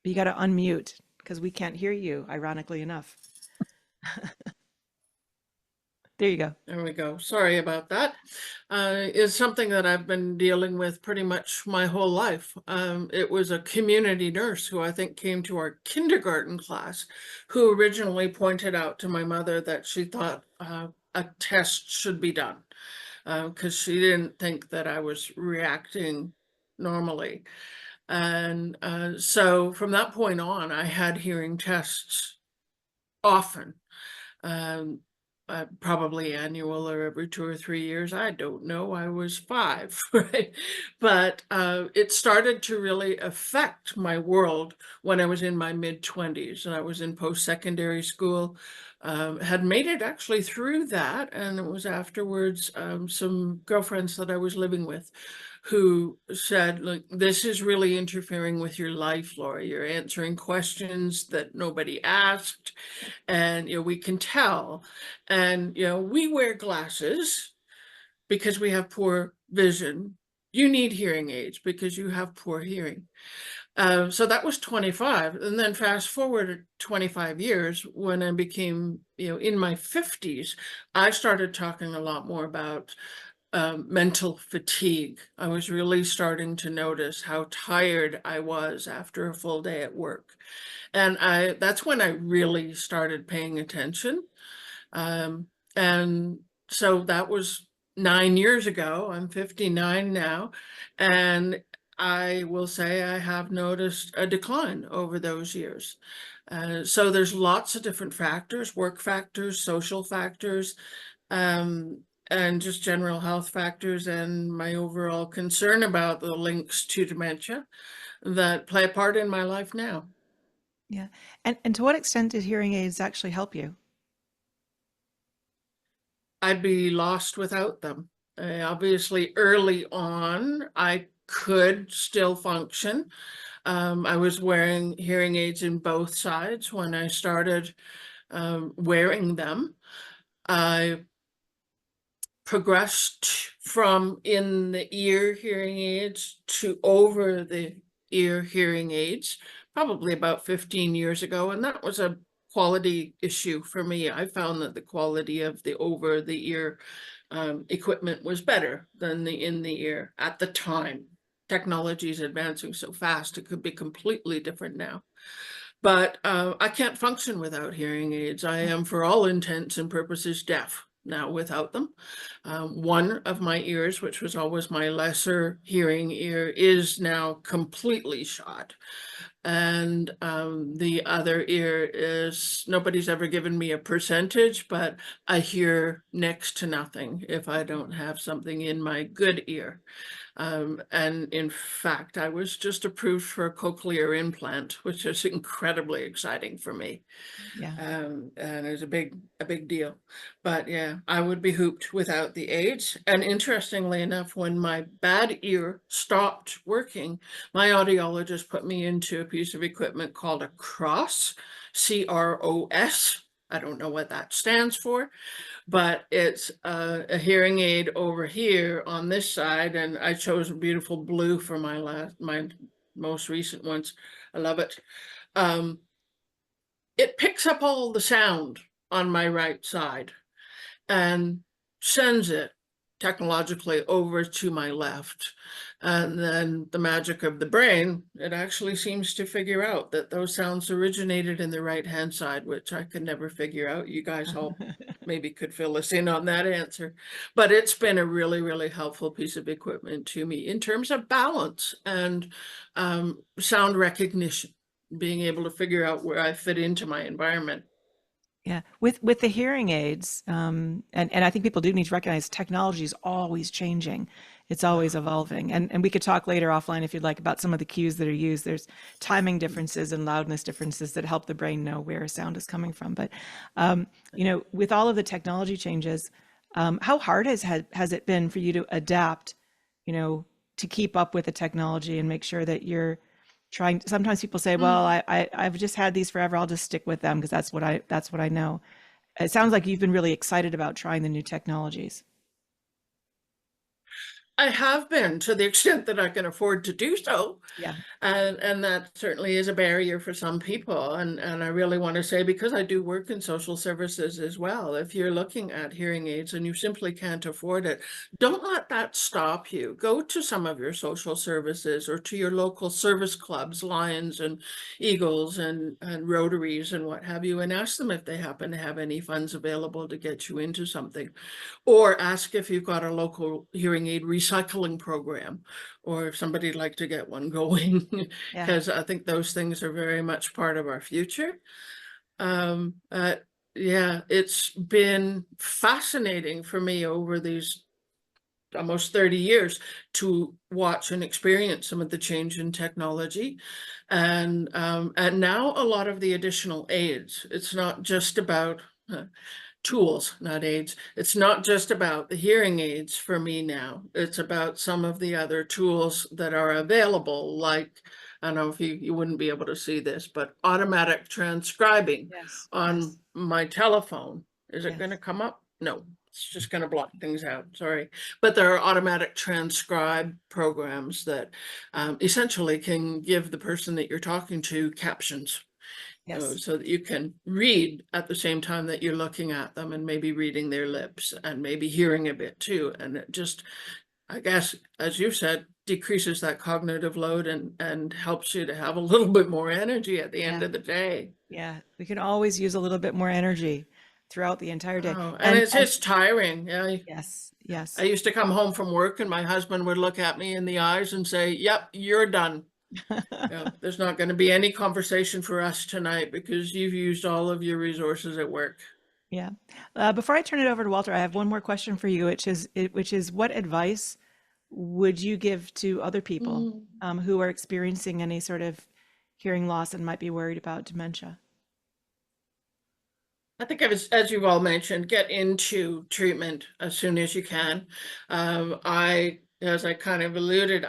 But you got to unmute because we can't hear you, ironically enough. There you go. There we go. Sorry about that. Is something that I've been dealing with pretty much my whole life. It was a community nurse who I think came to our kindergarten class who originally pointed out to my mother that she thought a test should be done because she didn't think that I was reacting normally. And so from that point on, I had hearing tests often. Um, Probably annual or every 2 or 3 years. I don't know. I was 5, right? But it started to really affect my world when I was in my mid-20s, and I was in post-secondary school. Had made it actually through that, and it was afterwards some girlfriends that I was living with who said, "Look, this is really interfering with your life, Laura. You're answering questions that nobody asked, and we can tell." And we wear glasses because we have poor vision. You need hearing aids because you have poor hearing. So that was 25, and then fast forward 25 years, when I became in my 50s, I started talking a lot more about mental fatigue. I was really starting to notice how tired I was after a full day at work. And that's when I really started paying attention. Um, and so that was 9 years ago. I'm 59 now. And I will say I have noticed a decline over those years. So there's lots of different factors, work factors, social factors, um, and just general health factors, and my overall concern about the links to dementia that play a part in my life now. Yeah. And to what extent did hearing aids actually help you? I'd be lost without them. Obviously, early on, I could still function. I was wearing hearing aids in both sides when I started wearing them. I progressed from in the ear hearing aids to over the ear hearing aids probably about 15 years ago, and that was a quality issue for me. I found that the quality of the over the ear equipment was better than the in the ear at the time. Technology is advancing so fast, it could be completely different now. But I can't function without hearing aids. I am, for all intents and purposes, deaf now without them. One of my ears, which was always my lesser hearing ear, is now completely shot. And the other ear is, nobody's ever given me a percentage, but I hear next to nothing if I don't have something in my good ear. And in fact, I was just approved for a cochlear implant, which is incredibly exciting for me. Yeah. And it's a big deal. But yeah, I would be hooped without the aids. And interestingly enough, when my bad ear stopped working, my audiologist put me into a piece of equipment called a CROS, C-R-O-S. I don't know what that stands for, but it's a hearing aid over here on this side, and I chose a beautiful blue for my most recent ones. I love it. It picks up all the sound on my right side and sends it technologically over to my left. And then the magic of the brain, it actually seems to figure out that those sounds originated in the right-hand side, which I could never figure out. You guys all maybe could fill us in on that answer. But it's been a really, really helpful piece of equipment to me in terms of balance and sound recognition, being able to figure out where I fit into my environment. Yeah, with the hearing aids, and I think people do need to recognize technology is always changing. It's always evolving. And we could talk later offline if you'd like about some of the cues that are used. There's timing differences and loudness differences that help the brain know where sound is coming from. But with all of the technology changes, how hard has it been for you to adapt, to keep up with the technology and make sure that you're trying? Sometimes people say, well, I've just had these forever, I'll just stick with them because that's what I know. It sounds like you've been really excited about trying the new technologies. I have been, to the extent that I can afford to do so. Yeah. And that certainly is a barrier for some people. And I really want to say, because I do work in social services as well, if you're looking at hearing aids and you simply can't afford it, don't let that stop you. Go to some of your social services or to your local service clubs, Lions and Eagles and Rotaries and what have you, and ask them if they happen to have any funds available to get you into something. Or ask if you've got a local hearing aid resource recycling program, or if somebody'd like to get one going, Yeah. because I think those things are very much part of our future. Yeah, it's been fascinating for me over these almost 30 years to watch and experience some of the change in technology. And now a lot of the additional aids. It's not just about tools, not aids. It's not just about the hearing aids for me now. It's about some of the other tools that are available, like, I don't know if you wouldn't be able to see this, but automatic transcribing Yes. on Yes. my telephone. Is it Yes. going to come up? No, it's just going to block things out. Sorry. But there are automatic transcribe programs that essentially can give the person that you're talking to captions. Yes. So that you can read at the same time that you're looking at them, and maybe reading their lips and maybe hearing a bit too. And it just, I guess, as you said, decreases that cognitive load and helps you to have a little bit more energy at the end Yeah. of the day. Yeah. We can always use a little bit more energy throughout the entire day. Oh, and it's tiring. Yeah. Yes. Yes. I used to come home from work and my husband would look at me in the eyes and say, "Yep, you're done. There's not going to be any conversation for us tonight because you've used all of your resources at work." Yeah. Before I turn it over to Walter, I have one more question for you, which is what advice would you give to other people who are experiencing any sort of hearing loss and might be worried about dementia? I think as you've all mentioned, get into treatment as soon as you can. As I kind of alluded,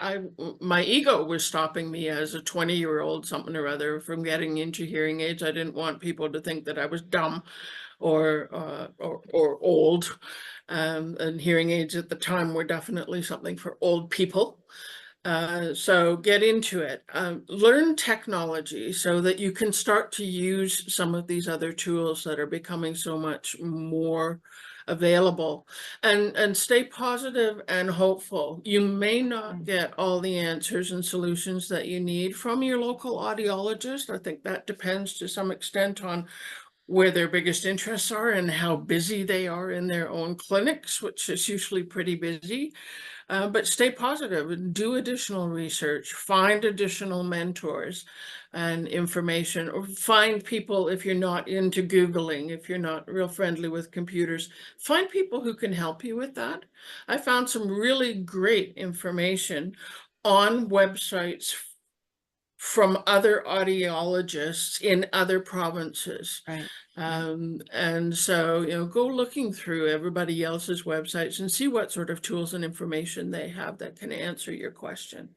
my ego was stopping me as a 20-year-old something or other from getting into hearing aids. I didn't want people to think that I was dumb or old. And hearing aids at the time were definitely something for old people. So get into it. Learn technology so that you can start to use some of these other tools that are becoming so much more available, and stay positive and hopeful. You may not get all the answers and solutions that you need from your local audiologist. I think that depends to some extent on where their biggest interests are and how busy they are in their own clinics, which is usually pretty busy. But stay positive and do additional research, find additional mentors and information, or find people, if you're not into Googling, if you're not real friendly with computers, find people who can help you with that. I found some really great information on websites from other audiologists in other provinces. Right. And so, go looking through everybody else's websites and see what sort of tools and information they have that can answer your question.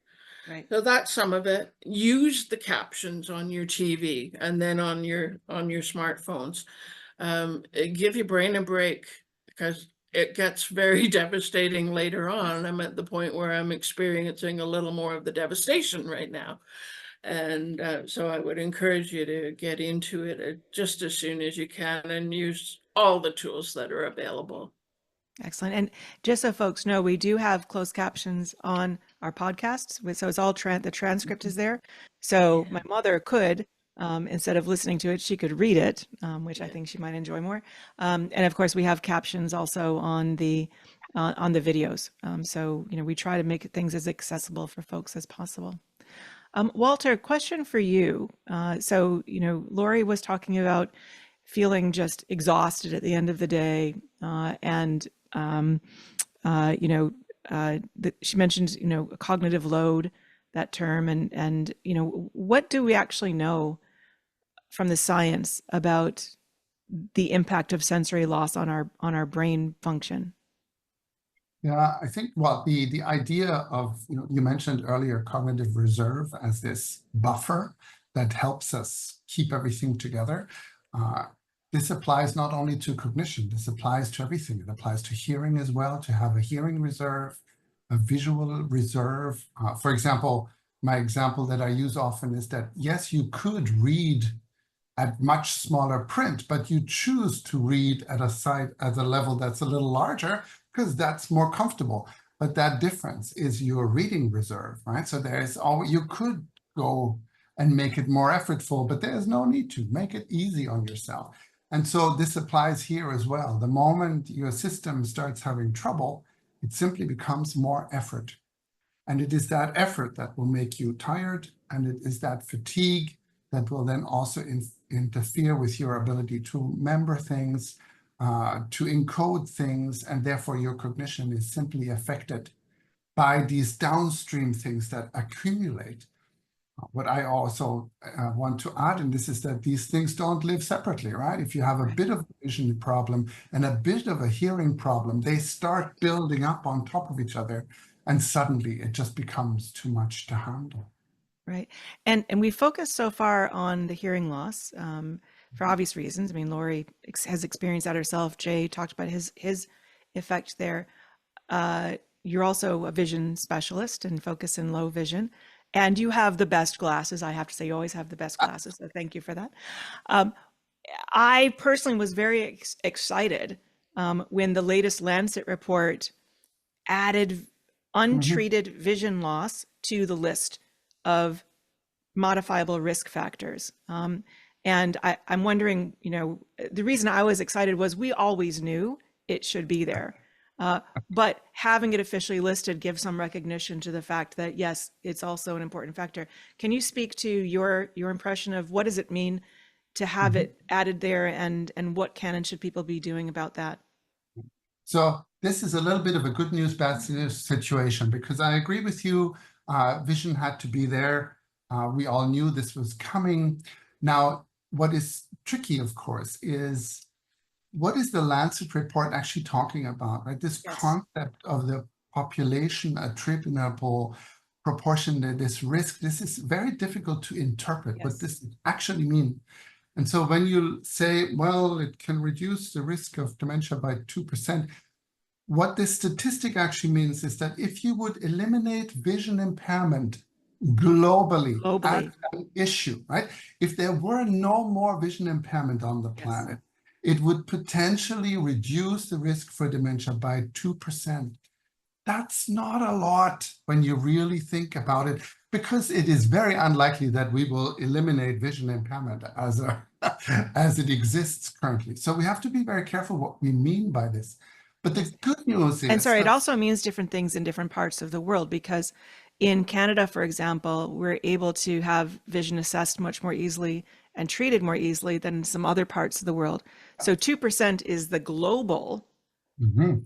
Right. So that's some of it. Use the captions on your TV and then on your smartphones. Give your brain a break, because it gets very devastating later on. I'm at the point where I'm experiencing a little more of the devastation right now. And so I would encourage you to get into it just as soon as you can and use all the tools that are available. Excellent. And just so folks know, we do have closed captions on our podcasts. So it's all the transcript is there. So my mother could, instead of listening to it, she could read it, which I think she might enjoy more. And of course, we have captions also on the videos. So, we try to make things as accessible for folks as possible. Walter, question for you. So, Lori was talking about feeling just exhausted at the end of the day. She mentioned, cognitive load, that term. And what do we actually know from the science about the impact of sensory loss on our brain function? Yeah, I think, well, the idea of, you mentioned earlier cognitive reserve as this buffer that helps us keep everything together. This applies not only to cognition, this applies to everything. It applies to hearing as well, to have a hearing reserve, a visual reserve. For example, my example that I use often is that, yes, you could read at much smaller print, but you choose to read at a level that's a little larger because that's more comfortable. But that difference is your reading reserve, right? So you could go and make it more effortful, but there's no need to. Make it easy on yourself. And so this applies here as well. The moment your system starts having trouble, it simply becomes more effort. And it is that effort that will make you tired, and it is that fatigue that will then also interfere with your ability to remember things, to encode things, and therefore your cognition is simply affected by these downstream things that accumulate. What I also want to add in this is that these things don't live separately, right? If you have a bit of a vision problem and a bit of a hearing problem, they start building up on top of each other, and suddenly it just becomes too much to handle. Right. And we focused so far on the hearing loss for obvious reasons. I mean, Lori has experienced that herself. Jay talked about his effect there. You're also a vision specialist and focus in low vision. And you have the best glasses. I have to say, you always have the best glasses. So thank you for that. I personally was very excited when the latest Lancet report added untreated vision loss to the list of modifiable risk factors. And I'm wondering, the reason I was excited was we always knew it should be there. But having it officially listed gives some recognition to the fact that, yes, it's also an important factor. Can you speak to your impression of what does it mean to have it added there, and what can and should people be doing about that? So this is a little bit of a good news, bad news situation, because I agree with you. Vision had to be there. We all knew this was coming. Now, what is tricky, of course, is what is the Lancet report actually talking about, right? This concept of the population attributable proportion to this risk, this is very difficult to interpret what this actually means. And so when you say, well, it can reduce the risk of dementia by 2%, what this statistic actually means is that if you would eliminate vision impairment globally as an issue, right? If there were no more vision impairment on the planet, it would potentially reduce the risk for dementia by 2%. That's not a lot when you really think about it, because it is very unlikely that we will eliminate vision impairment as it exists currently. So we have to be very careful what we mean by this. But the good news is— And sorry, it also means different things in different parts of the world, because in Canada, for example, we're able to have vision assessed much more easily and treated more easily than some other parts of the world. So 2% is the global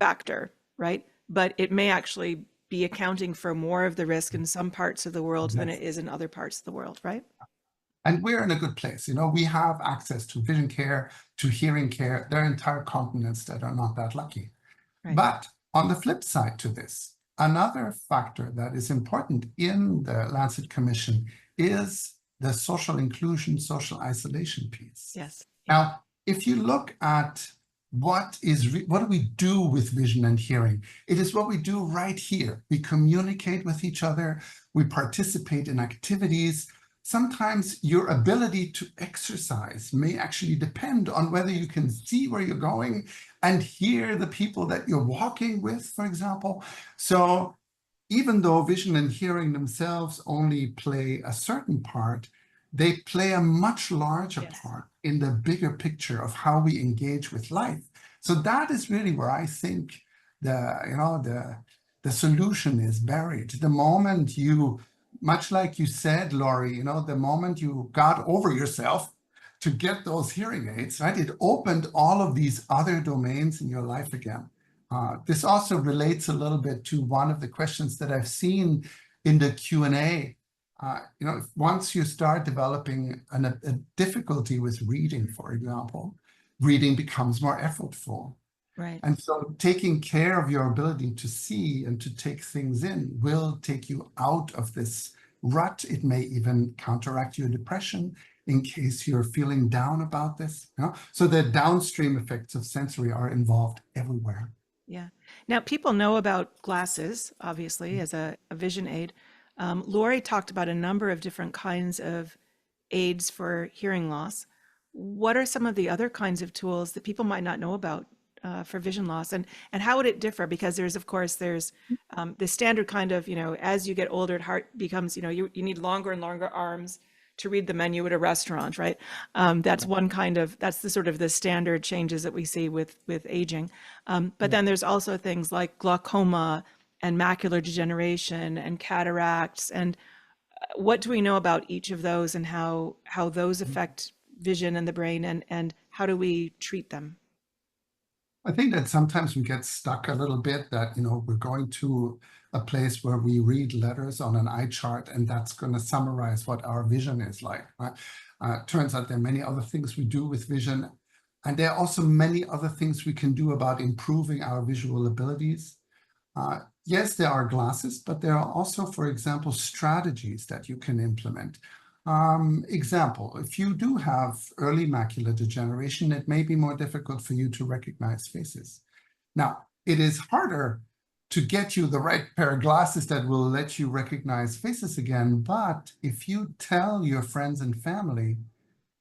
factor, right? But it may actually be accounting for more of the risk in some parts of the world than it is in other parts of the world, right? And we're in a good place. We have access to vision care, to hearing care. There are entire continents that are not that lucky. Right. But on the flip side to this, another factor that is important in the Lancet Commission is the social inclusion, social isolation piece. Yes. Now, if you look at what do we do with vision and hearing, it is what we do right here. We communicate with each other. We participate in activities. Sometimes your ability to exercise may actually depend on whether you can see where you're going and hear the people that you're walking with, for example. So even though vision and hearing themselves only play a certain part, they play a much larger part in the bigger picture of how we engage with life. So that is really where I think the solution is buried. The moment you, much like you said, Lori, the moment you got over yourself to get those hearing aids, right, it opened all of these other domains in your life again. This also relates a little bit to one of the questions that I've seen in the Q&A. Once you start developing a difficulty with reading, for example, reading becomes more effortful. Right. And so taking care of your ability to see and to take things in will take you out of this rut. It may even counteract your depression in case you're feeling down about this. So the downstream effects of sensory are involved everywhere. Yeah. Now, people know about glasses, obviously, as a vision aid. Lori talked about a number of different kinds of aids for hearing loss. What are some of the other kinds of tools that people might not know about for vision loss, and how would it differ? Because there's the standard kind of, as you get older, heart becomes, you need longer and longer arms to read the menu at a restaurant, right? That's one kind of, that's the sort of the standard changes that we see with aging. But then there's also things like glaucoma and macular degeneration and cataracts. And what do we know about each of those and how those affect vision and the brain, and how do we treat them? I think that sometimes we get stuck a little bit that, we're going to a place where we read letters on an eye chart and that's going to summarize what our vision is like, right? Turns out there are many other things we do with vision. And there are also many other things we can do about improving our visual abilities. Yes, there are glasses, but there are also, for example, strategies that you can implement. Example, if you do have early macular degeneration, it may be more difficult for you to recognize faces. Now, it is harder to get you the right pair of glasses that will let you recognize faces again. But if you tell your friends and family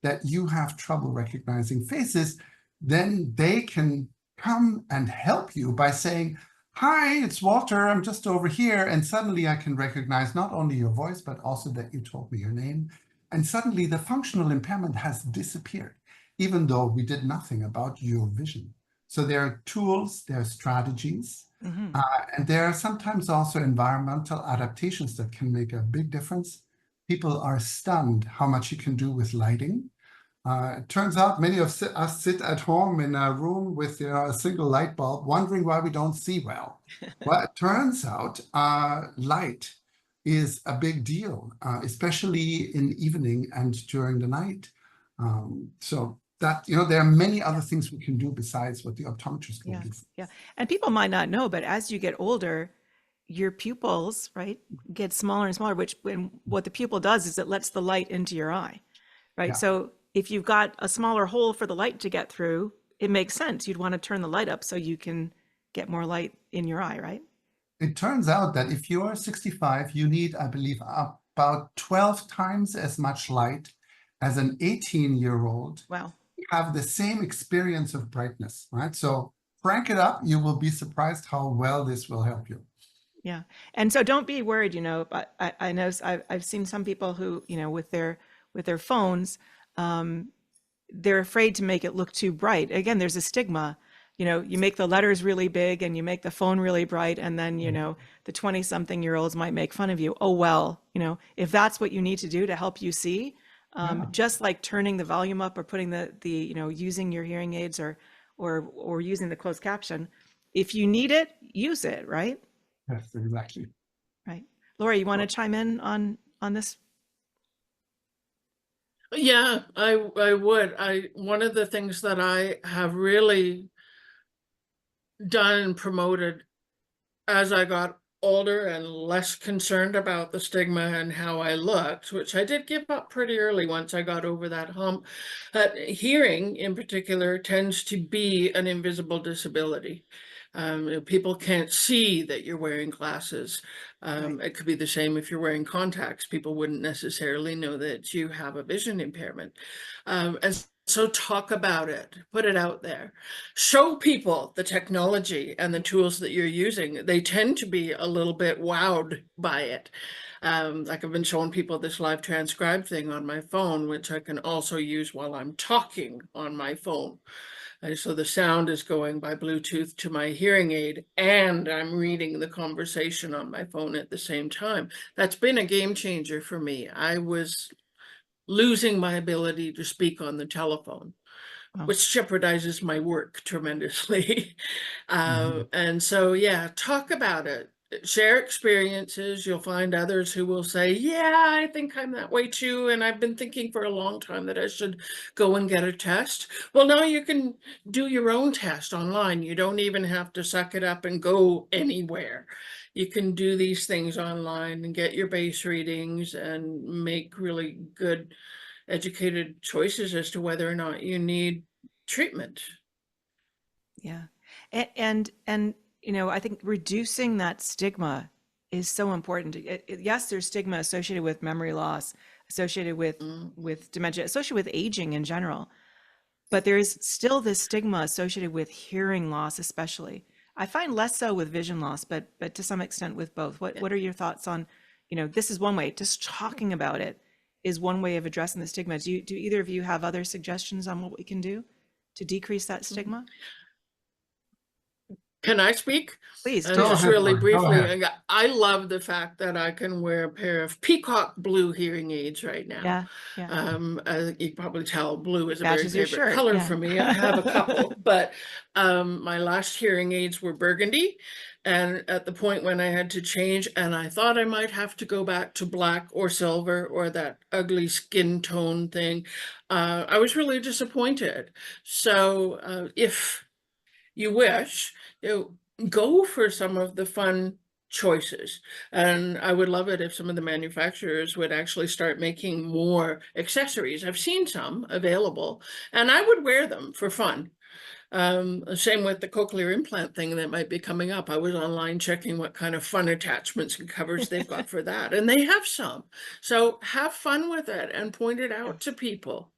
that you have trouble recognizing faces, then they can come and help you by saying, "Hi, it's Walter, I'm just over here." And suddenly I can recognize not only your voice, but also that you told me your name. And suddenly the functional impairment has disappeared, even though we did nothing about your vision. So there are tools, there are strategies, and there are sometimes also environmental adaptations that can make a big difference. People are stunned how much you can do with lighting. It turns out many of us sit at home in a room with a single light bulb, wondering why we don't see well. Well, it turns out light is a big deal, especially in evening and during the night. So that, there are many other things we can do besides what the optometrist can do. Yeah. And people might not know, but as you get older, your pupils, right, get smaller and smaller, when what the pupil does is it lets the light into your eye, right? Yeah. So if you've got a smaller hole for the light to get through, it makes sense. You'd want to turn the light up so you can get more light in your eye, right? It turns out that if you are 65, you need, I believe, about 12 times as much light as an 18-year-old. Wow. Have the same experience of brightness, right? So crank it up. You will be surprised how well this will help you. Yeah. And so don't be worried, but I know I've seen some people who, with their phones, they're afraid to make it look too bright. Again, there's a stigma. You make the letters really big and you make the phone really bright, and then, the 20-something-year-olds might make fun of you. Oh, well, if that's what you need to do to help you see, just like turning the volume up or putting the using your hearing aids or using the closed caption, if you need it, use it, right? Yes, exactly. Right. Laura, you want to chime in on this? Yeah, I would. One of the things that I have really done and promoted as I got older and less concerned about the stigma and how I looked, which I did give up pretty early once I got over that hump. Hearing in particular tends to be an invisible disability. People can't see that you're wearing glasses. It could be the same if you're wearing contacts. People wouldn't necessarily know that you have a vision impairment. And so talk about it, put it out there, show people the technology and the tools that you're using. They tend to be a little bit wowed by it. Like I've been showing people this live transcribe thing on my phone, which I can also use while I'm talking on my phone. And so the sound is going by Bluetooth to my hearing aid, and I'm reading the conversation on my phone at the same time. That's been a game changer for me. I was losing my ability to speak on the telephone, which jeopardizes my work tremendously. And so, yeah, talk about it. Share experiences. You'll find others who will say, yeah, I think I'm that way too. And I've been thinking for a long time that I should go and get a test. Well, now you can do your own test online. You don't even have to suck it up and go anywhere. You can do these things online and get your base readings and make really good, educated choices as to whether or not you need treatment. Yeah. And I think reducing that stigma is so important. Yes, there's stigma associated with memory loss, associated with dementia, associated with aging in general. But there is still this stigma associated with hearing loss, especially. I find less so with vision loss, but to some extent with both. What are your thoughts on, this is one way, just talking about it is one way of addressing the stigma. Do either of you have other suggestions on what we can do to decrease that stigma? Can I speak? Please do. Go Just ahead, really Lauren, go briefly, ahead. I love the fact that I can wear a pair of peacock blue hearing aids right now. Yeah, yeah. You can probably tell blue is a very Matches your favorite shirt, color yeah. for me. I have a couple, but my last hearing aids were burgundy. And at the point when I had to change, and I thought I might have to go back to black or silver or that ugly skin tone thing, I was really disappointed. So if you wish, go for some of the fun choices. And I would love it if some of the manufacturers would actually start making more accessories. I've seen some available, and I would wear them for fun. Same with the cochlear implant thing that might be coming up. I was online checking what kind of fun attachments and covers they've got for that, and they have some. So have fun with it and point it out to people.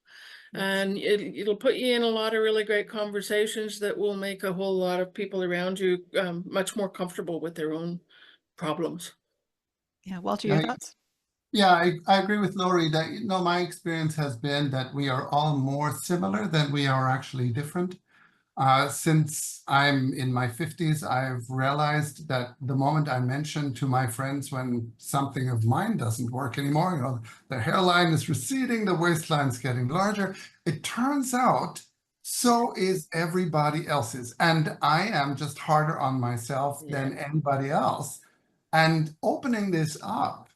And it'll put you in a lot of really great conversations that will make a whole lot of people around you much more comfortable with their own problems. Yeah, Walter, your Yeah, thoughts? Yeah, I agree with Lori that, my experience has been that we are all more similar than we are actually different. Since I'm in my 50s, I've realized that the moment I mention to my friends when something of mine doesn't work anymore, the hairline is receding, the waistline's getting larger, it turns out so is everybody else's. And I am just harder on myself than anybody else. And opening this up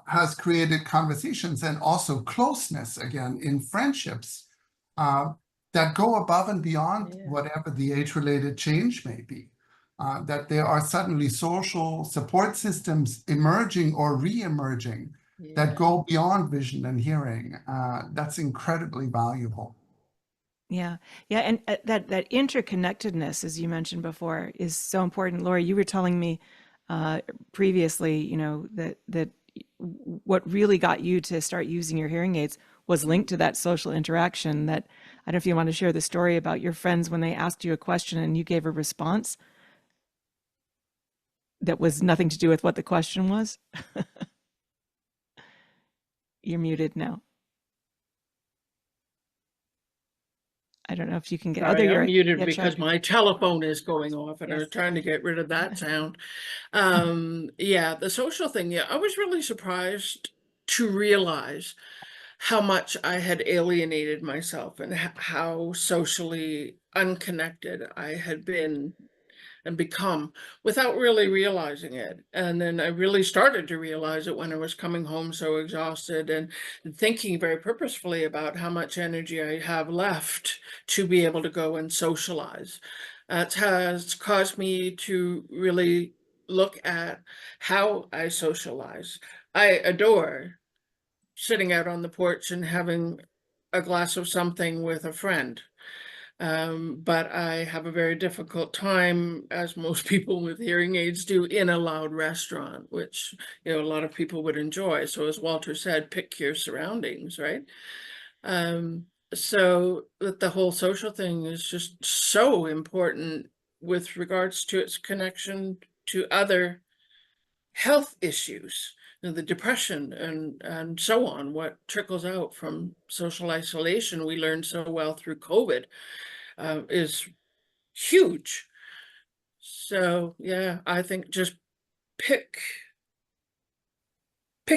has created conversations and also closeness again in friendships that go above and beyond whatever the age-related change may be. That there are suddenly social support systems emerging or re-emerging that go beyond vision and hearing. That's incredibly valuable. Yeah, yeah, and that interconnectedness, as you mentioned before, is so important. Laura, you were telling me previously, that what really got you to start using your hearing aids was linked to that social interaction. That I don't know if you want to share the story about your friends when they asked you a question and you gave a response that was nothing to do with what the question was. You're muted now. I don't know if you can get Sorry, I'm muted yeah, because my telephone is going off and I was Yes. trying to get rid of that sound. Yeah, the social thing. Yeah, I was really surprised to realize how much I had alienated myself and how socially unconnected I had been and become without really realizing it. And then I really started to realize it when I was coming home so exhausted and thinking very purposefully about how much energy I have left to be able to go and socialize. That has caused me to really look at how I socialize. I adore sitting out on the porch and having a glass of something with a friend. But I have a very difficult time, as most people with hearing aids do, in a loud restaurant, which, a lot of people would enjoy. So as Walter said, pick your surroundings, right? So that the whole social thing is just so important with regards to its connection to other health issues, the depression and so on, what trickles out from social isolation we learned so well through COVID is huge. So yeah, I think just pick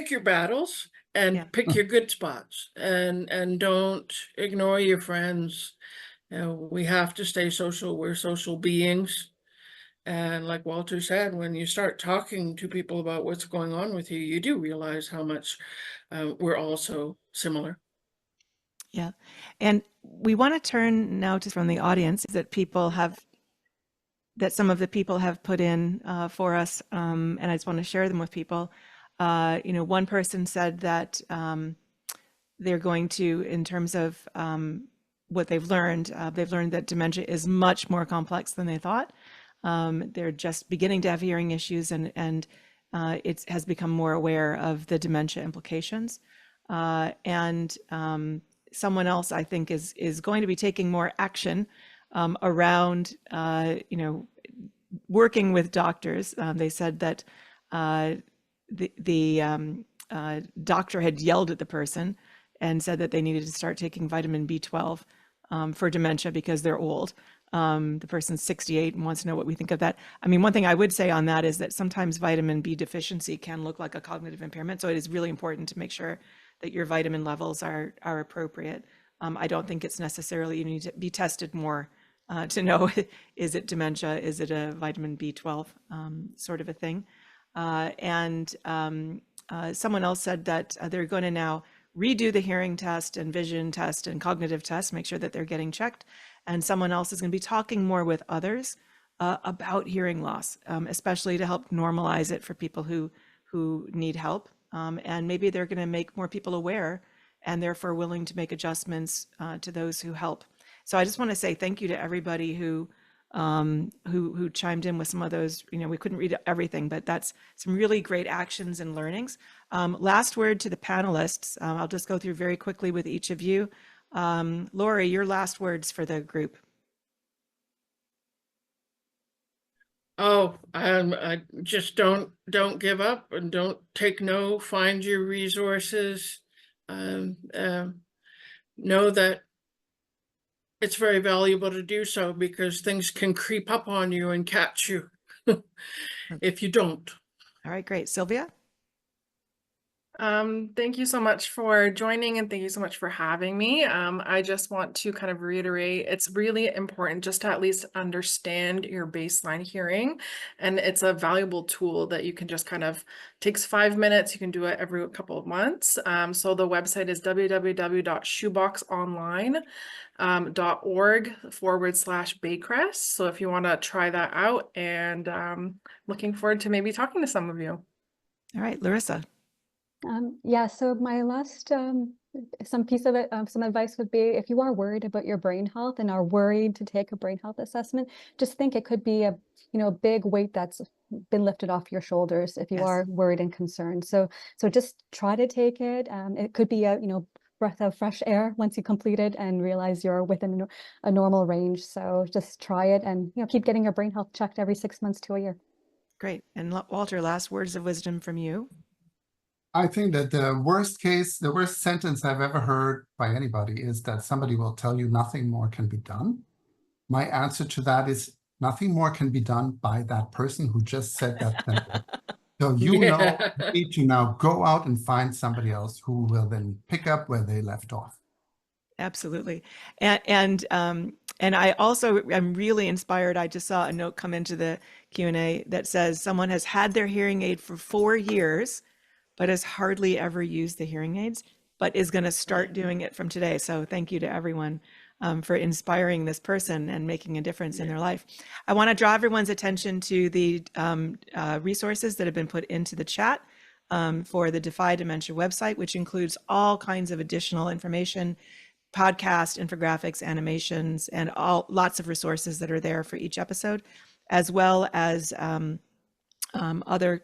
your battles and Yeah. pick your good spots and don't ignore your friends. We have to stay social. We're social beings. And like Walter said, when you start talking to people about what's going on with you, you do realize how much we're all so similar. Yeah. And we want to turn now to from the audience that some of the people have put in for us. And I just want to share them with people. One person said that they're going to, in terms of what they've learned that dementia is much more complex than they thought. They're just beginning to have hearing issues and it has become more aware of the dementia implications. And someone else, I think, is going to be taking more action around, working with doctors. They said that the doctor had yelled at the person and said that they needed to start taking vitamin B12 for dementia because they're old. The person's 68 and wants to know what we think of that. I mean, one thing I would say on that is that sometimes vitamin B deficiency can look like a cognitive impairment. So it is really important to make sure that your vitamin levels are appropriate. I don't think it's necessarily you need to be tested more to know, is it dementia? Is it a vitamin B12 sort of a thing? Someone else said that they're going to now redo the hearing test and vision test and cognitive test, make sure that they're getting checked. And someone else is going to be talking more with others about hearing loss, especially to help normalize it for people who need help. And maybe they're going to make more people aware and therefore willing to make adjustments to those who help. So I just want to say thank you to everybody who chimed in with some of those. You know, we couldn't read everything, but that's some really great actions and learnings. Last word to the panelists. I'll just go through very quickly with each of you. Lori, your last words for the group. Oh, I just don't give up and don't take no. Find your resources. Know that it's very valuable to do so because things can creep up on you and catch you if you don't. All right, great. Sylvia? Thank you so much for joining and thank you so much for having me. I just want to kind of reiterate, it's really important just to at least understand your baseline hearing. And it's a valuable tool that you can just kind of, takes 5 minutes. You can do it every couple of months. So the website is www.shoeboxonline.org/Baycrest. So if you want to try that out, and looking forward to maybe talking to some of you. All right, Larissa. Yeah, so my last some piece of it, some advice would be if you are worried about your brain health and are worried to take a brain health assessment, just think it could be a big weight that's been lifted off your shoulders if you Yes. are worried and concerned. So just try to take it. It could be a breath of fresh air once you complete it and realize you're within a normal range. So just try it and keep getting your brain health checked every 6 months to a year. Great. And Walter, last words of wisdom from you. I think that the worst sentence I've ever heard by anybody is that somebody will tell you nothing more can be done. My answer to that is nothing more can be done by that person who just said that sentence. So you need to now go out and find somebody else who will then pick up where they left off. Absolutely. And I also am really inspired. I just saw a note come into the Q&A that says someone has had their hearing aid for 4 years, but has hardly ever used the hearing aids, but is going to start doing it from today. So thank you to everyone for inspiring this person and making a difference in their life. I want to draw everyone's attention to the resources that have been put into the chat for the Defy Dementia website, which includes all kinds of additional information, podcast, infographics, animations, and lots of resources that are there for each episode, as well as other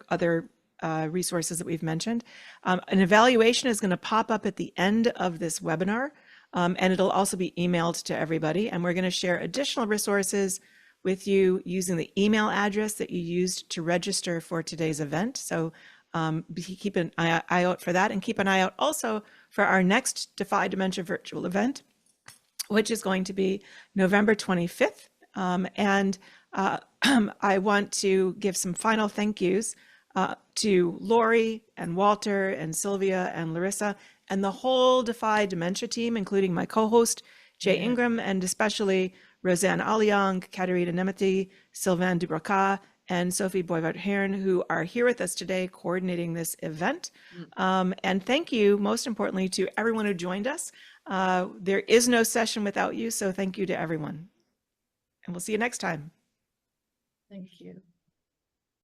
resources that we've mentioned. An evaluation is going to pop up at the end of this webinar, and it'll also be emailed to everybody. And we're going to share additional resources with you using the email address that you used to register for today's event. So keep an eye out for that, and keep an eye out also for our next Defy Dementia virtual event, which is going to be November 25th. I want to give some final thank yous to Lori and Walter and Sylvia and Larissa and the whole Defy Dementia team, including my co-host, Jay Ingram, and especially Roseanne Aliang, Katerina Nemeth, Sylvain Dubraca, and Sophie Boyvart-Hearn, who are here with us today coordinating this event. And thank you, most importantly, to everyone who joined us. There is no session without you, so thank you to everyone. And we'll see you next time. Thank you.